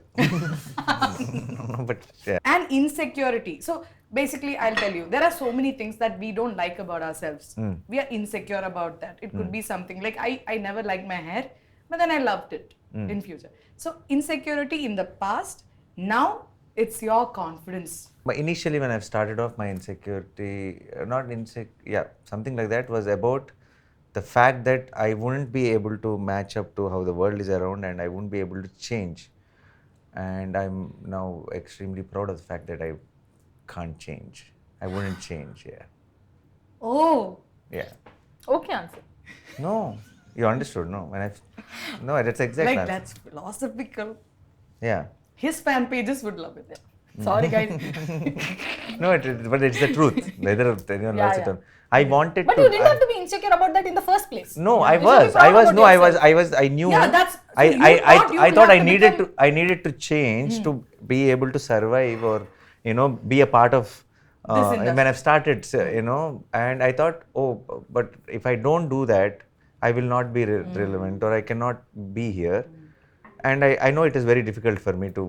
No, but yeah. And insecurity. So basically, I'll tell you, there are so many things that we don't like about ourselves. We are insecure about that. It could be something like I never liked my hair, but then I loved it in future. So insecurity in the past, now it's your confidence. But initially, when I've started off, my insecurity, something like that was about the fact that I wouldn't be able to match up to how the world is around, and I wouldn't be able to change. And I'm now extremely proud of the fact that I can't change. I wouldn't change, yeah. Oh, Yeah. Okay, answer. No, you understood, no? No, that's exact like answer. that's philosophical. Yeah. His fan pages would love it. Sorry, guys. No, but it's the truth. Whether anyone loves it or not. I wanted But to. you didn't have to be insecure about that in the first place. No, You I should be was. proud about yourself. I knew. Yeah, that's- I so you thought you I would thought have I to needed become- to. I needed to change to be able to survive, or be a part of. This industry. When I've started, and I thought, but if I don't do that, I will not be relevant, or I cannot be here. And I know it is very difficult for me to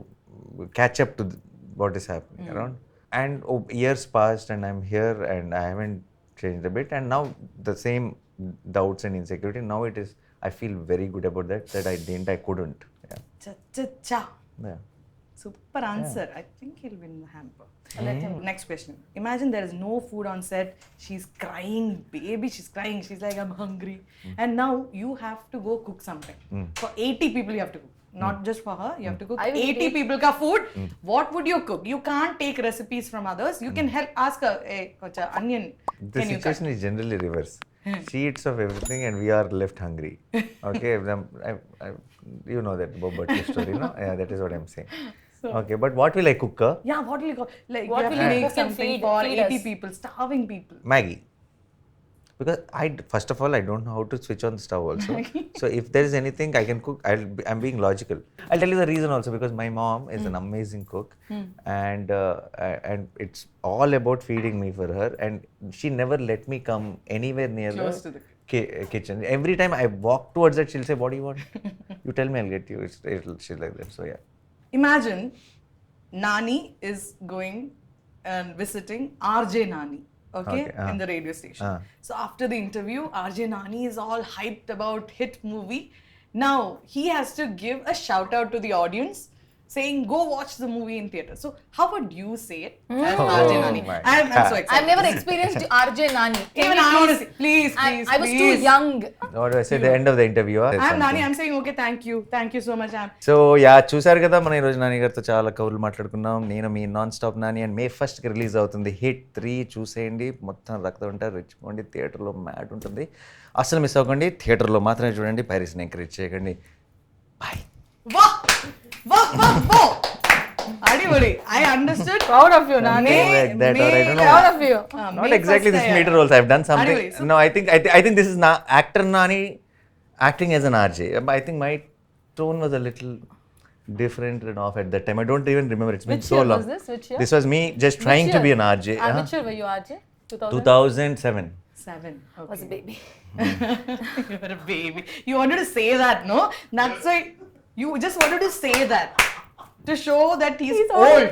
catch up to what is happening around. And years passed, and I'm here, and I haven't changed a bit. And now the same doubts and insecurity. Now it is. I feel very good about that. That I couldn't. Yeah. Cha-cha-cha. Yeah. Super answer. I think he'll win the hamper. Next question. Imagine there is no food on set. She's crying, baby. She's crying. She's like, I'm hungry. And now you have to go cook something. For 80 people, you have to cook. Not just for her. You have to cook I will 80 take- people ka food. What would you cook? You can't take recipes from others. You can ask her, hey, kocha, onion. The Can you cut? situation is generally reverse. She eats of everything, and we are left hungry. Okay, you know that Bob Butler story, no? Yeah, that is what I'm saying. Okay, but what will I cook? Yeah, what will you cook? Like, What you have will to you make cook and something feed for us? 80 people, starving people. Maggie. Because first of all, I don't know how to switch on the stove also. So if there is anything I can cook, I'm being logical. I'll tell you the reason also, because my mom is an amazing cook, and it's all about feeding me for her, and she never let me come anywhere near Close to the the kitchen. Every time I walk towards it, she'll say, "What do you want? You tell me, I'll get you." She's like that. So yeah. Imagine Nani is going and visiting RJ Nani, okay, in the radio station. So after the interview, RJ Nani is all hyped about hit movie. Now he has to give a shout out to the audience, saying, "Go watch the movie in theatre." So how would you say it as RJ Nani? my I'm so excited. I've never experienced RJ Nani. Can Even you I want to please- see. Please, please, I was too please. young. What do I say? The end of the interview. I'm Nani. I'm saying, okay, thank you so much. So చూసారు కదా, మనం ఈరోజు నాని గారితో చాలా కబుర్లు మాట్లాడుకున్నాం. నేను మీ non stop Nani, and May 1st release అవుతుంది హిట్ 3. చూసేయండి, మొత్తం రక్తం ఉంటారు, రెచ్చిపోండి. థియేటర్లో మ్యాట్ ఉంటుంది, అసలు మిస్ అవ్వకండి. థియేటర్లో మాత్రమే చూడండి, పైరసీని ఎంకరేజ్ చేయకండి. Bye. Wow! Adivadi, I understood. Proud of you, Nani. Like that, or I don't know. Proud of you. Not exactly this meter also. I've done something. Anyway, so- No, I think this is actor Nani acting as an RJ. I think my tone was a little different and off at that time. I don't even remember. It's been Which so year long. was this? Which year? This was me just trying to be an RJ. Which year were you, RJ? 2007. 7. Okay. Was a baby. You were a baby. You wanted to say that, no? That's why you just wanted to say that. To show that he's old.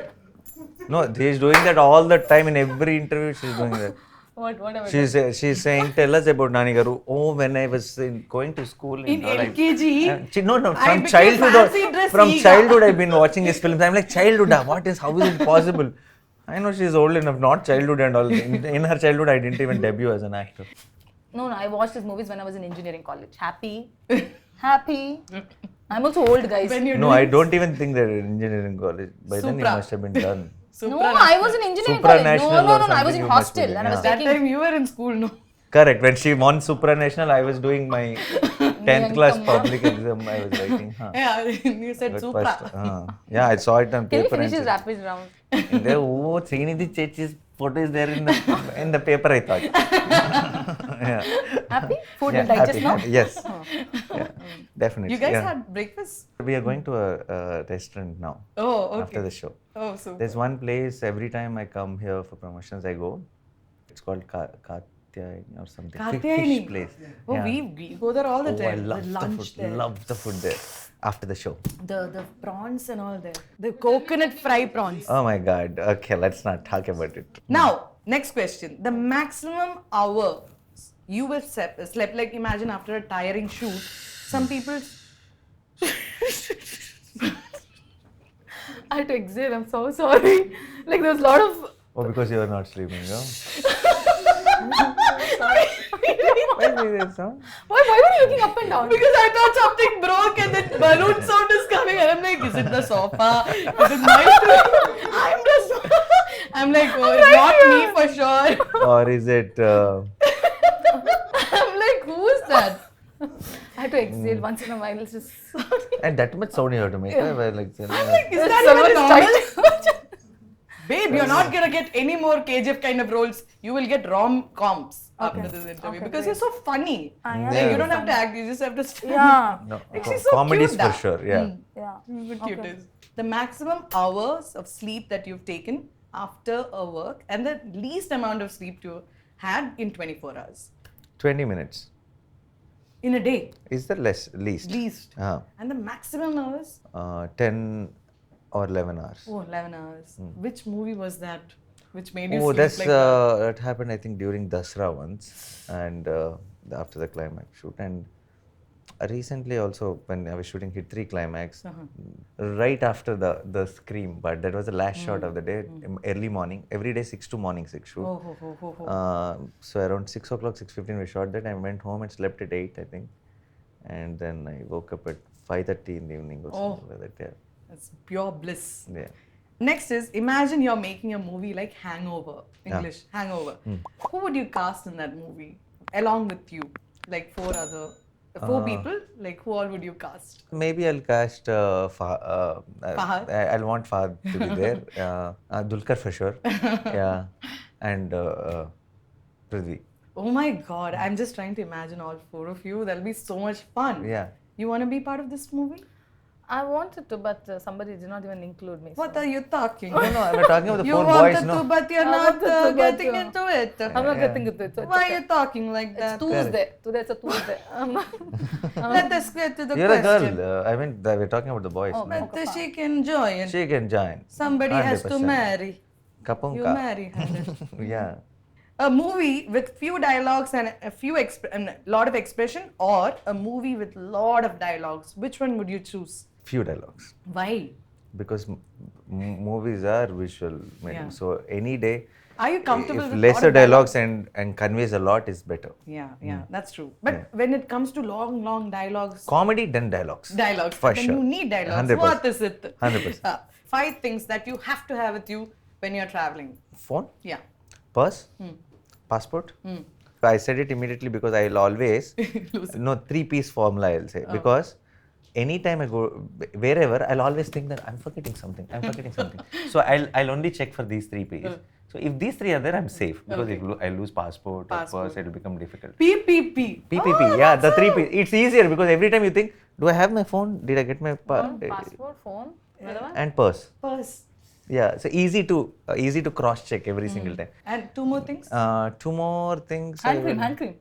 No, he's doing that all the time in every interview. She's doing that. What have I done? She's saying, tell us about Nani Garu. Oh, when I was going to school In LKG, no, I from became childhood. fancy dress From eager. childhood, I've been watching his films. I'm like, childhood. How is it possible? I know she's old enough, not childhood and all. In her childhood, I didn't even debut as an actor. No, I watched his movies when I was in engineering college. Happy. I'm also old, guys. When you're No, doing I don't even think they're in engineering college. By then, he Supra. must have been done. No, I was in engineering college. Supranational No, or I was something in you must be hostel doing, and I was yeah. that taking. time you were in school, no? Correct. When she won supranational, I was doing my 10th class Yankamma. public exam. I was writing. Yeah, you said But Supra. first, yeah, I saw it on Can you paper. finish and his said- rapid round? And there, oh, Srinidhi Shetty's photo is there in the paper, I thought. Yeah. Happy? Food Yeah, will digest happy. now? Yes. Yeah, definitely. You guys yeah. had breakfast? We are going to a restaurant now Oh, okay. after the show. Oh, super. There's one place every time I come here for promotions, I go. It's called Katyayani or something. Katyayani. Fish place. Oh, Yeah. we go there all the Oh, time. I love The the lunch food. there. Love the food there after the show. The prawns and all there. The coconut fry prawns. Oh my God. Okay, let's not talk about it. Now, next question. The maximum hour you will slept, like imagine after a tiring shoot, some people... I had to exhale. I'm so sorry. Like there was a lot of. Oh, because you are not sleeping, no? Why Why is that sound? Why were you looking up and down? Because I thought something broke and then balloon sound is coming and I'm like, is it the sofa? Is it my I'm like, oh, it's not me for sure. Or is it... I'm like, who is that? I had to exhale once in a while. It's just. and that much sound you have to make. Where, like, Is that even normal? Babe, you're not gonna get any more KGF kind of roles. You will get rom-coms after this interview because you're so funny. Like, you don't have to act, you just have to stand. Yeah. No, Like, she's so comedies cute, for that. sure, yeah. Yeah. But cute is. The maximum hours of sleep that you've taken after a work and the least amount of sleep you had in 24 hours 20 minutes. in a day. Is the least? Least. And the maximum hours? 10 or 11 hours. Oh, 11 hours. Which movie was that? Which made you Oh, sleep that's like that? that happened I think during Dasra once, and after the climax shoot, and recently also when I was shooting Hit 3 climax, right after the scream, but that was the last shot of the day, early morning, every day 6 to morning 6 shoot. So around 6 o'clock, 6:15 we shot that. I went home and slept at 8 I think, and then I woke up at 5:30 in the evening or something like that. Yeah. That's pure bliss. Yeah. Next is, imagine you're making a movie like Hangover, English, Hangover. Who would you cast in that movie along with you? Like four people, like who all would you cast? Maybe I'll cast Fahad? I'll want Fahad to be there. Dulquer for sure. Yeah. And Prithvi. Oh my God, I'm just trying to imagine all four of you. That'll be so much fun. Yeah. You want to be part of this movie? I wanted to, but somebody did not even include me. What are you talking? No, I'm talking about the You four wanted boys, to, no? but you're I not wanted to, but getting you- into it. I'm not getting into it. So it's Why okay. are you talking like It's that? Tuesday. Today it's a Tuesday. I'm not. Let us get to the You're a question. girl. I mean, we're talking about the boys. Oh, no? But she can join. She can join. Somebody has to 100%. marry. You Kapunka. marry her. Yeah. A movie with few dialogues and a lot of expression, or a movie with lot of dialogues. Which one would you choose? Few dialogues. Why? Because movies are visual medium. Yeah. So any day, Are you comfortable if with lesser lot of dialogues and conveys a lot is better. Yeah, that's true. But when it comes to long dialogues, Comedy, then dialogues. for sure. you need dialogues. 100%. What is it? 100%. 5 things that you have to have with you when you're traveling. Phone, Yeah. purse, passport. I said it immediately because I'll always, 3-piece formula I'll say. Because anytime I go, wherever, I'll always think that I'm forgetting something. So I'll only check for these 3 P's. So if these 3 are there, I'm safe. Because if I lose passport or purse, it'll become difficult. PPP. PPP, yeah, the 3 P's. It's easier because every time you think, do I have my phone? Did I get my Passport, phone, another one. and purse. Purse. Yeah, so easy to cross check every single time. And 2 more things? 2 more things. Hand cream.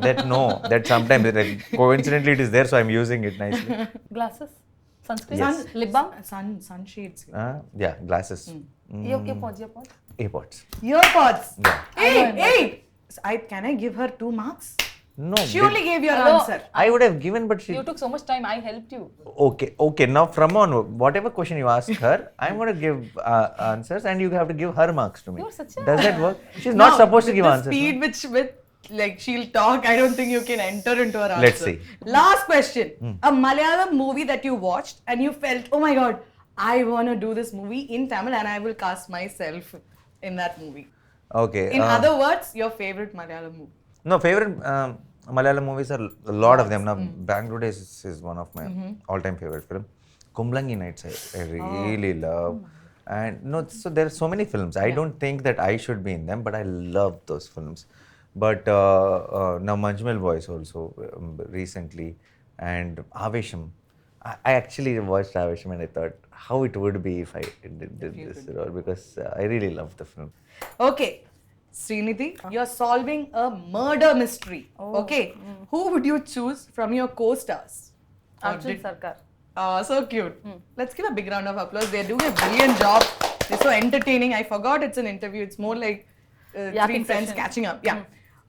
That sometimes like, coincidentally it is there, so I'm using it nicely. Glasses, sunscreen, Yes. lip balm. Sunshades. Glasses. Earpods. AirPods. Earpods. Yeah. Hey! Can I give her 2 marks? No. She only gave your Hello. answer. I would have given, but she. You took so much time. I helped you. Okay. Now from on, whatever question you ask her, I'm going to give answers, and you have to give her marks to me. You're such a- Does that work? She's not No, supposed to with give the answers. speed with like she'll talk, I don't think you can enter into her answer. Let's see. Last question. A Malayalam movie that you watched and you felt, oh my god, I want to do this movie in Tamil and I will cast myself in that movie. Okay. In other words, your favorite Malayalam movie. No, favorite Malayalam movies are a lot of them. Now, Bangalore Days is one of my all-time favorite film. Kumblangi Nights I really love. And no, so there are so many films. I don't think that I should be in them, but I love those films. But now Manjmal Boys also recently, and Avesham. I actually watched Avesham and I thought how it would be if I did this role, because I really love the film. Okay. Srinidhi, you're solving a murder mystery. Okay. Who would you choose from your co-stars? Arjun Sarkar. Oh, so cute. Let's give a big round of applause. They're doing a brilliant job. They're so entertaining. I forgot it's an interview. It's more like three Yapping friends session. catching up. Yeah.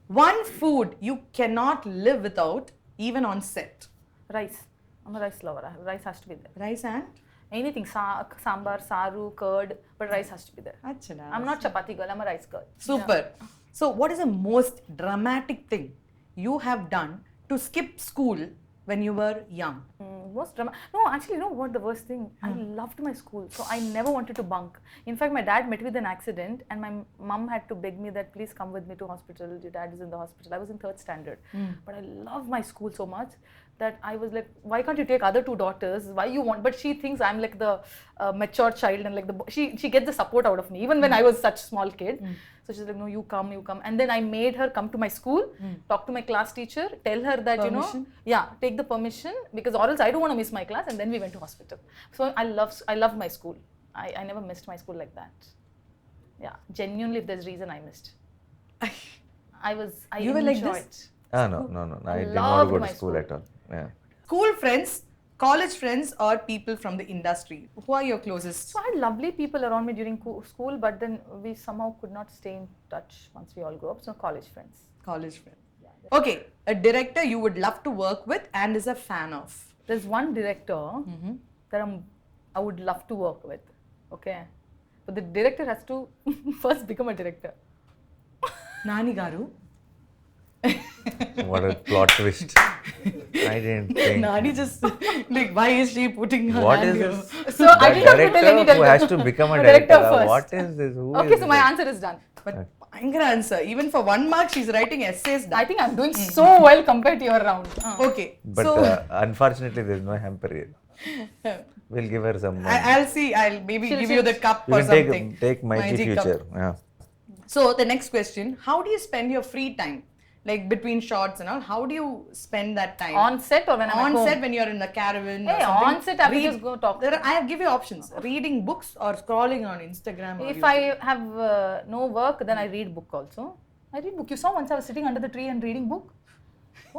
One food you cannot live without, even on set. Rice. I'm a rice lover. Rice has to be there. Rice and? Anything. Sambar, saru, curd, but rice has to be there. Achana. I'm not chapati girl. I'm a rice girl. Super. So, what is the most dramatic thing you have done to skip school when you were young? Most drama. No, actually, you know what the worst thing? I loved my school, so I never wanted to bunk. In fact, my dad met with an accident, and my mum had to beg me that please come with me to hospital. Your dad is in the hospital. I was in 3rd standard, but I love my school so much that I was like, why can't you take other 2 daughters? Why you want? But she thinks I'm like the mature child, and like she gets the support out of me, even when I was such a small kid. So she's like, no, you come. And then I made her come to my school, talk to my class teacher, tell her that, Permission? take the permission, because or else I don't want to miss my class, and then we went to hospital. So I loved my school. I never missed my school like that. Yeah, genuinely, if there's reason I missed. I You were like enjoyed. this? No. I did not loved go my to school school. at all. Yeah. School friends, college friends, or people from the industry? Who are your closest? So I had lovely people around me during school, but then we somehow could not stay in touch once we all grew up. So college friends. College friends. Okay, a director you would love to work with and is a fan of. There's one director that I would love to work with. Okay, but the director has to first become a director. Nani Garu. What a plot twist. I didn't think. Nani just like, why is she putting her What hand is here? this? So I didn't have to tell any Director who director. has to become a Director director. first. What is this? Who Okay, is so my this? answer is done. But bhangra answer. Even for 1 mark, she's writing essays. I think I'm doing so well compared to your round. Okay, But so unfortunately, there's no hamper here. We'll give her some. I'll see. I'll maybe She'll give you the cup You or can something. take my Magic cup. future. Yeah. So the next question: how do you spend your free time? Like between shots and all, how do you spend that time? On set or when I'm on at home? set when you're in the caravan. or Hey, something? on set I will just go talk. I have give you options: reading books or scrolling on Instagram. Or If YouTube. I have no work, then I read book also. I read book. You saw once I was sitting under the tree and reading book.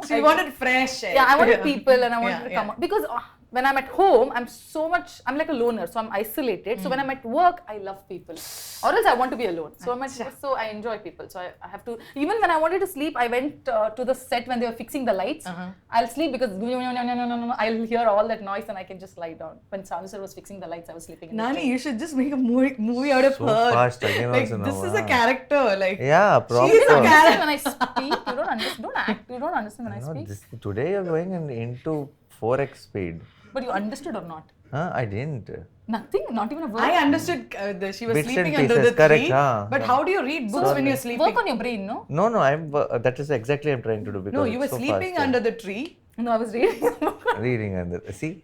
So you wanted fresh air. Yeah, I wanted people and I wanted Yeah, to come out. Because when I'm at home, I'm like a loner, so I'm isolated. So when I'm at work, I love people. Or else I want to be alone. So so I enjoy people. So I have to, even when I wanted to sleep, I went to the set when they were fixing the lights. I'll sleep because I'll hear all that noise and I can just lie down. When Savi sir was fixing the lights, I was sleeping in the Nani, train. you should just make a movie out of So her. fast again Like also this now, is a ah. character. Like Yeah, She proper. is a You don't character. understand when I speak. You don't understand. Don't act. You don't understand when I No, speak. today you're going into 4x speed. But you understood or not? Huh? I didn't. Nothing. Not even a word. I understood she was Bits and sleeping under pieces, the correct, tree. huh? But how do you read books when you're sleeping? Work on your brain, no? No, I'm. That is exactly I'm trying to do because No, you were it's so sleeping fast, under the tree. No, I was reading. reading under. See,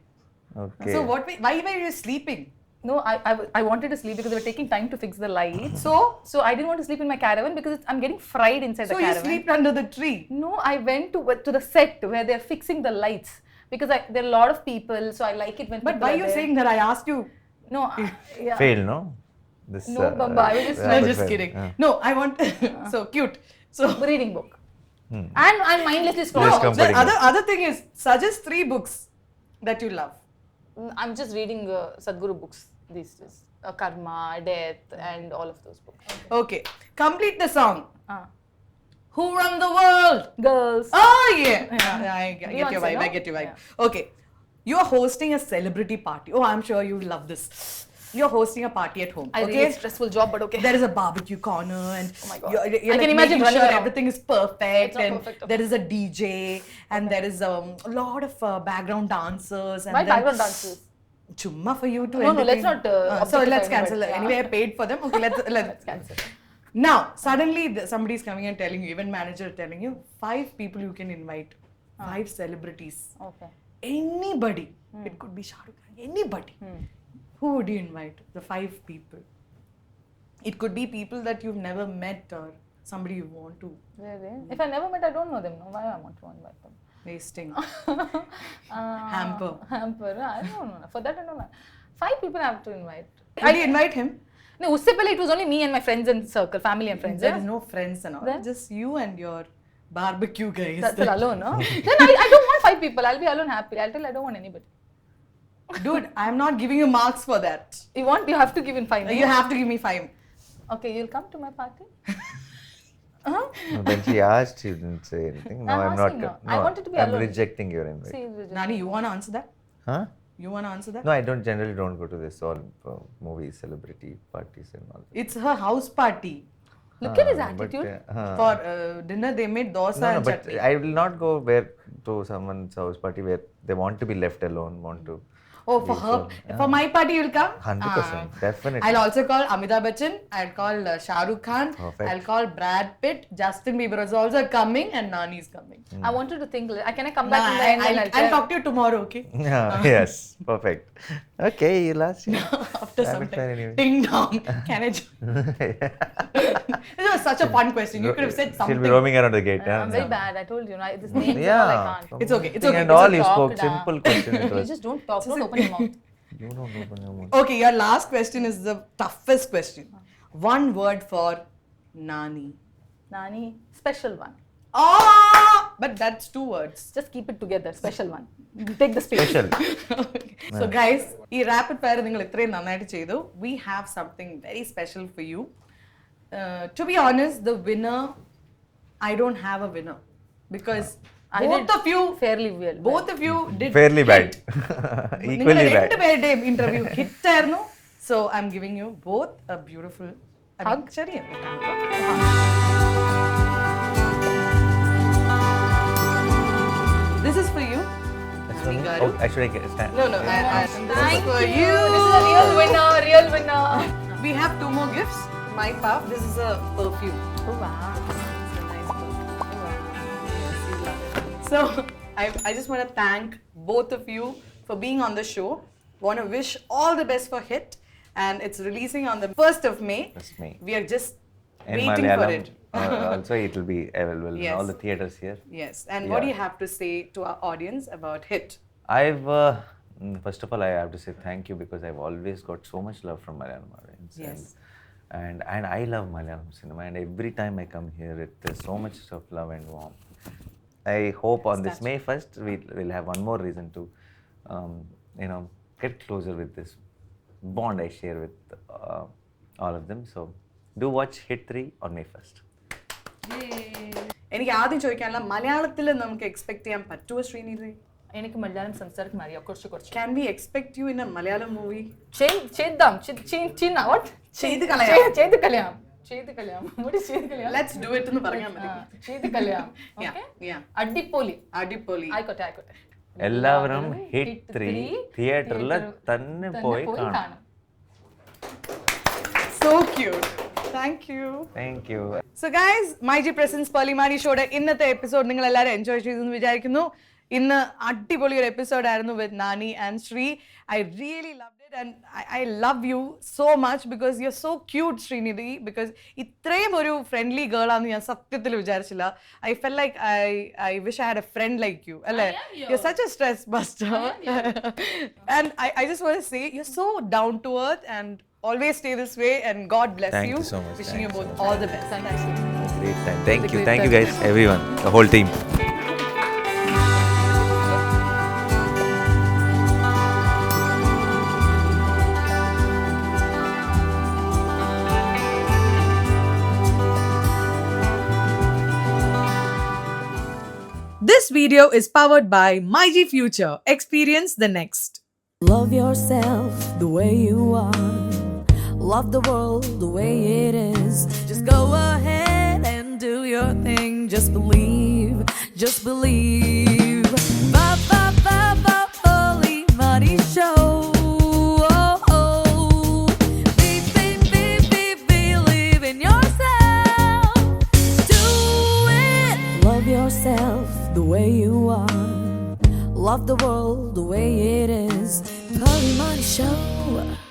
okay. So why were you sleeping? No, I wanted to sleep because they were taking time to fix the lights. So So I didn't want to sleep in my caravan because I'm getting fried inside the you caravan. slept under the tree. No, I went to the set where they're fixing the lights because there are a lot of people, so I like it when. But people why are you there. saying that I asked you? No, yeah. Fail, no? This. No, Bamba, I was just- No, rabbit just fail. kidding. Yeah. No, I want so cute. So Reading book. And I'm mindlessly Just scrolling. come- the Comforting. other thing is suggest 3 books that you love. I'm just reading Sadhguru books these days. Karma, Death, and all of those books. Okay, complete the song. Who run the world? Girls. Oh yeah. I get your Beyonce, vibe. no? I get your vibe. Okay, you are hosting a celebrity party. Oh, I'm sure you love this. You're hosting a party at home. I Okay, really stressful job, but okay. there is a barbecue corner, and Oh my God. you're I can like imagine making running sure around. everything is perfect, It's not and perfect, okay. there is a DJ, and there is a lot of background dancers. And Why then background dancers? Chumma for you to No, no, let's entertain. not, So objectify let's cancel. anybody. Anyway, I paid for them. Okay, let's Cancel. Now, suddenly somebody's coming and telling you, event manager telling you, 5 people you can invite, 5 celebrities. Okay. Anybody. It could be Shah Rukh Khan, anybody. Who would you invite? The 5 people. It could be people that you've never met or somebody you want to. Really? If I never met, I don't know them. No, why I want to invite them? Wasting. Hamper. Hamper. I don't know. For that, I don't know. 5 people I have to invite. Would you invite him? No, usse pehle it was only me and my friends and circle, family and friends. There Yeah? is no friends and all. Then? Just you and your barbecue guys. That's all alone, no? Then I don't want 5 people. I'll be alone happy. I'll tell I don't want anybody. Dude, I'm not giving you marks for that. You have to give in 5. You have to give me 5. Okay, you'll come to my party? No, when she asked, she didn't say anything. No, I'm I'm not. asking now. I wanted to be I'm alone. rejecting your invite. See, Nani, you want to answer that? Huh? You want to answer that? No, I generally don't go to this all movies, celebrity parties and all that. It's her house party. look at his But, attitude. For dinner, they made dosa no, and but chutney. I will not go to someone's house party where they want to be left alone, want to. Oh, for her. For my party, you'll come? 100%, definitely. I'll also call Amitabh Bachchan. I'll call Shah Rukh Khan. Perfect. I'll call Brad Pitt. Justin Bieber is also coming, and Nani is coming. I wanted to think. Can I come Nah, back in the end? and I'll talk to you tomorrow, okay? Yeah, yes, perfect. Okay, you last year. After some Rapid fire time. anyway. Ding dong. Can I? This was such a fun question. You could have said something. She'll be roaming around the gate. I'm very bad. I told you. This name Yeah. I can't. It's okay. It's okay. And It's all okay. you Talk, spoke, da. simple question it You was. just don't talk. Don't open your mouth. You don't open your mouth. Okay, your last question is the toughest question. One word for Nani. Nani, special one. Ah, but that's 2 words. Just keep it together. Special one. Take the space. Special. So guys, ഈ rapid fire നിങ്ങൾ ഇത്രയും നന്നായിട്ട് ചെയ്തു. We have something very special for you. To be honest, the winner, I don't have a winner because both of you did Fairly bad. നിങ്ങളുടെ Equally bad. രണ്ടുപേരുടെയും interview hit ആയിരുന്നു. So I'm giving you both a beautiful hug. ചെറിയ This is for you. That's one. got Oh, it. actually, I can stand. No, this is for you. This is a real winner. Real winner. We have 2 more gifts. My puff. This is a perfume. Oh wow. It's a nice perfume. Yes, you love it. So I just want to thank both of you for being on the show. Want to wish all the best for Hit, and it's releasing on the 1st of May. That's me. We are just In waiting for Malayalam, it. also it will be available Yes. in all the theaters here. Yes. And what do Yeah. you have to say to our audience about Hit? I've first of all, I have to say thank you because I've always got so much love from Malayalam audience. Yes. And I love Malayalam cinema, and every time I come here, there's so much of love and warmth. I hope on this May 1st, we'll have one more reason to, get closer with this bond I share with all of them. So do watch Hit 3 on May 1st. എനിക്ക് ആദ്യം ചോദിക്കാനുള്ള മലയാളത്തിൽ നമുക്ക് expect ചെയ്യാൻ പറ്റുമോ ശ്രീനിധി? എനിക്ക് മലയാളം സംസാരിക്കാൻ അറിയാം കുറച്ച് Can we expect you in a Malayalam movie? చేద్దాం what ചെയ്ത് കളയാം. ചെയ്ത് കളയാം what is ചെയ്ത് കളയാം Let's do it എന്ന് പറഞ്ഞാൽ മതി. ചെയ്ത് കളയാം Yeah, yeah. അടിപൊളി അടിപൊളി. ആയിക്കോട്ടെ എല്ലാവരും ഹിറ്റ് 3 തിയേറ്ററിൽ തന്നെ പോയി കാണും. So cute. Thank you. Thank you. So guys, MyG Presents Pearle Maaney ഷോയുടെ ഇന്നത്തെ എപ്പിസോഡ് നിങ്ങൾ എല്ലാവരും എൻജോയ് ചെയ്തെന്ന് വിചാരിക്കുന്നു. ഇന്ന് അടിപൊളി ഒരു എപ്പിസോഡ് ആയിരുന്നു with Nani and Sree. I really loved it and I love you so much because you're so cute, Srinidhi, because ഇത്രയും ഒരു ഫ്രണ്ട്ലി ഗേൾ ആണെന്ന് ഞാൻ സത്യത്തിൽ വിചാരിച്ചില്ല. I felt like I wish I had a friend like you. അല്ലേ? You're such a stress buster. And I just want to say you're so down to earth and always stay this way and God bless Thank you. you so much. Wishing you Thanks both so much. all the best. Thank you. Great time. Thank It was a you. great Thank you time. guys, everyone, the whole team. This video is powered by MyG Future. Experience the next. Love yourself the way you are. Love the world the way it is. Just go ahead and do your thing. Just believe, just believe. Ba ba ba ba, Pearle Maaney Show. Oh, oh. Believe in yourself. Do it. Love yourself the way you are. Love the world the way it is. Pearle Maaney Show.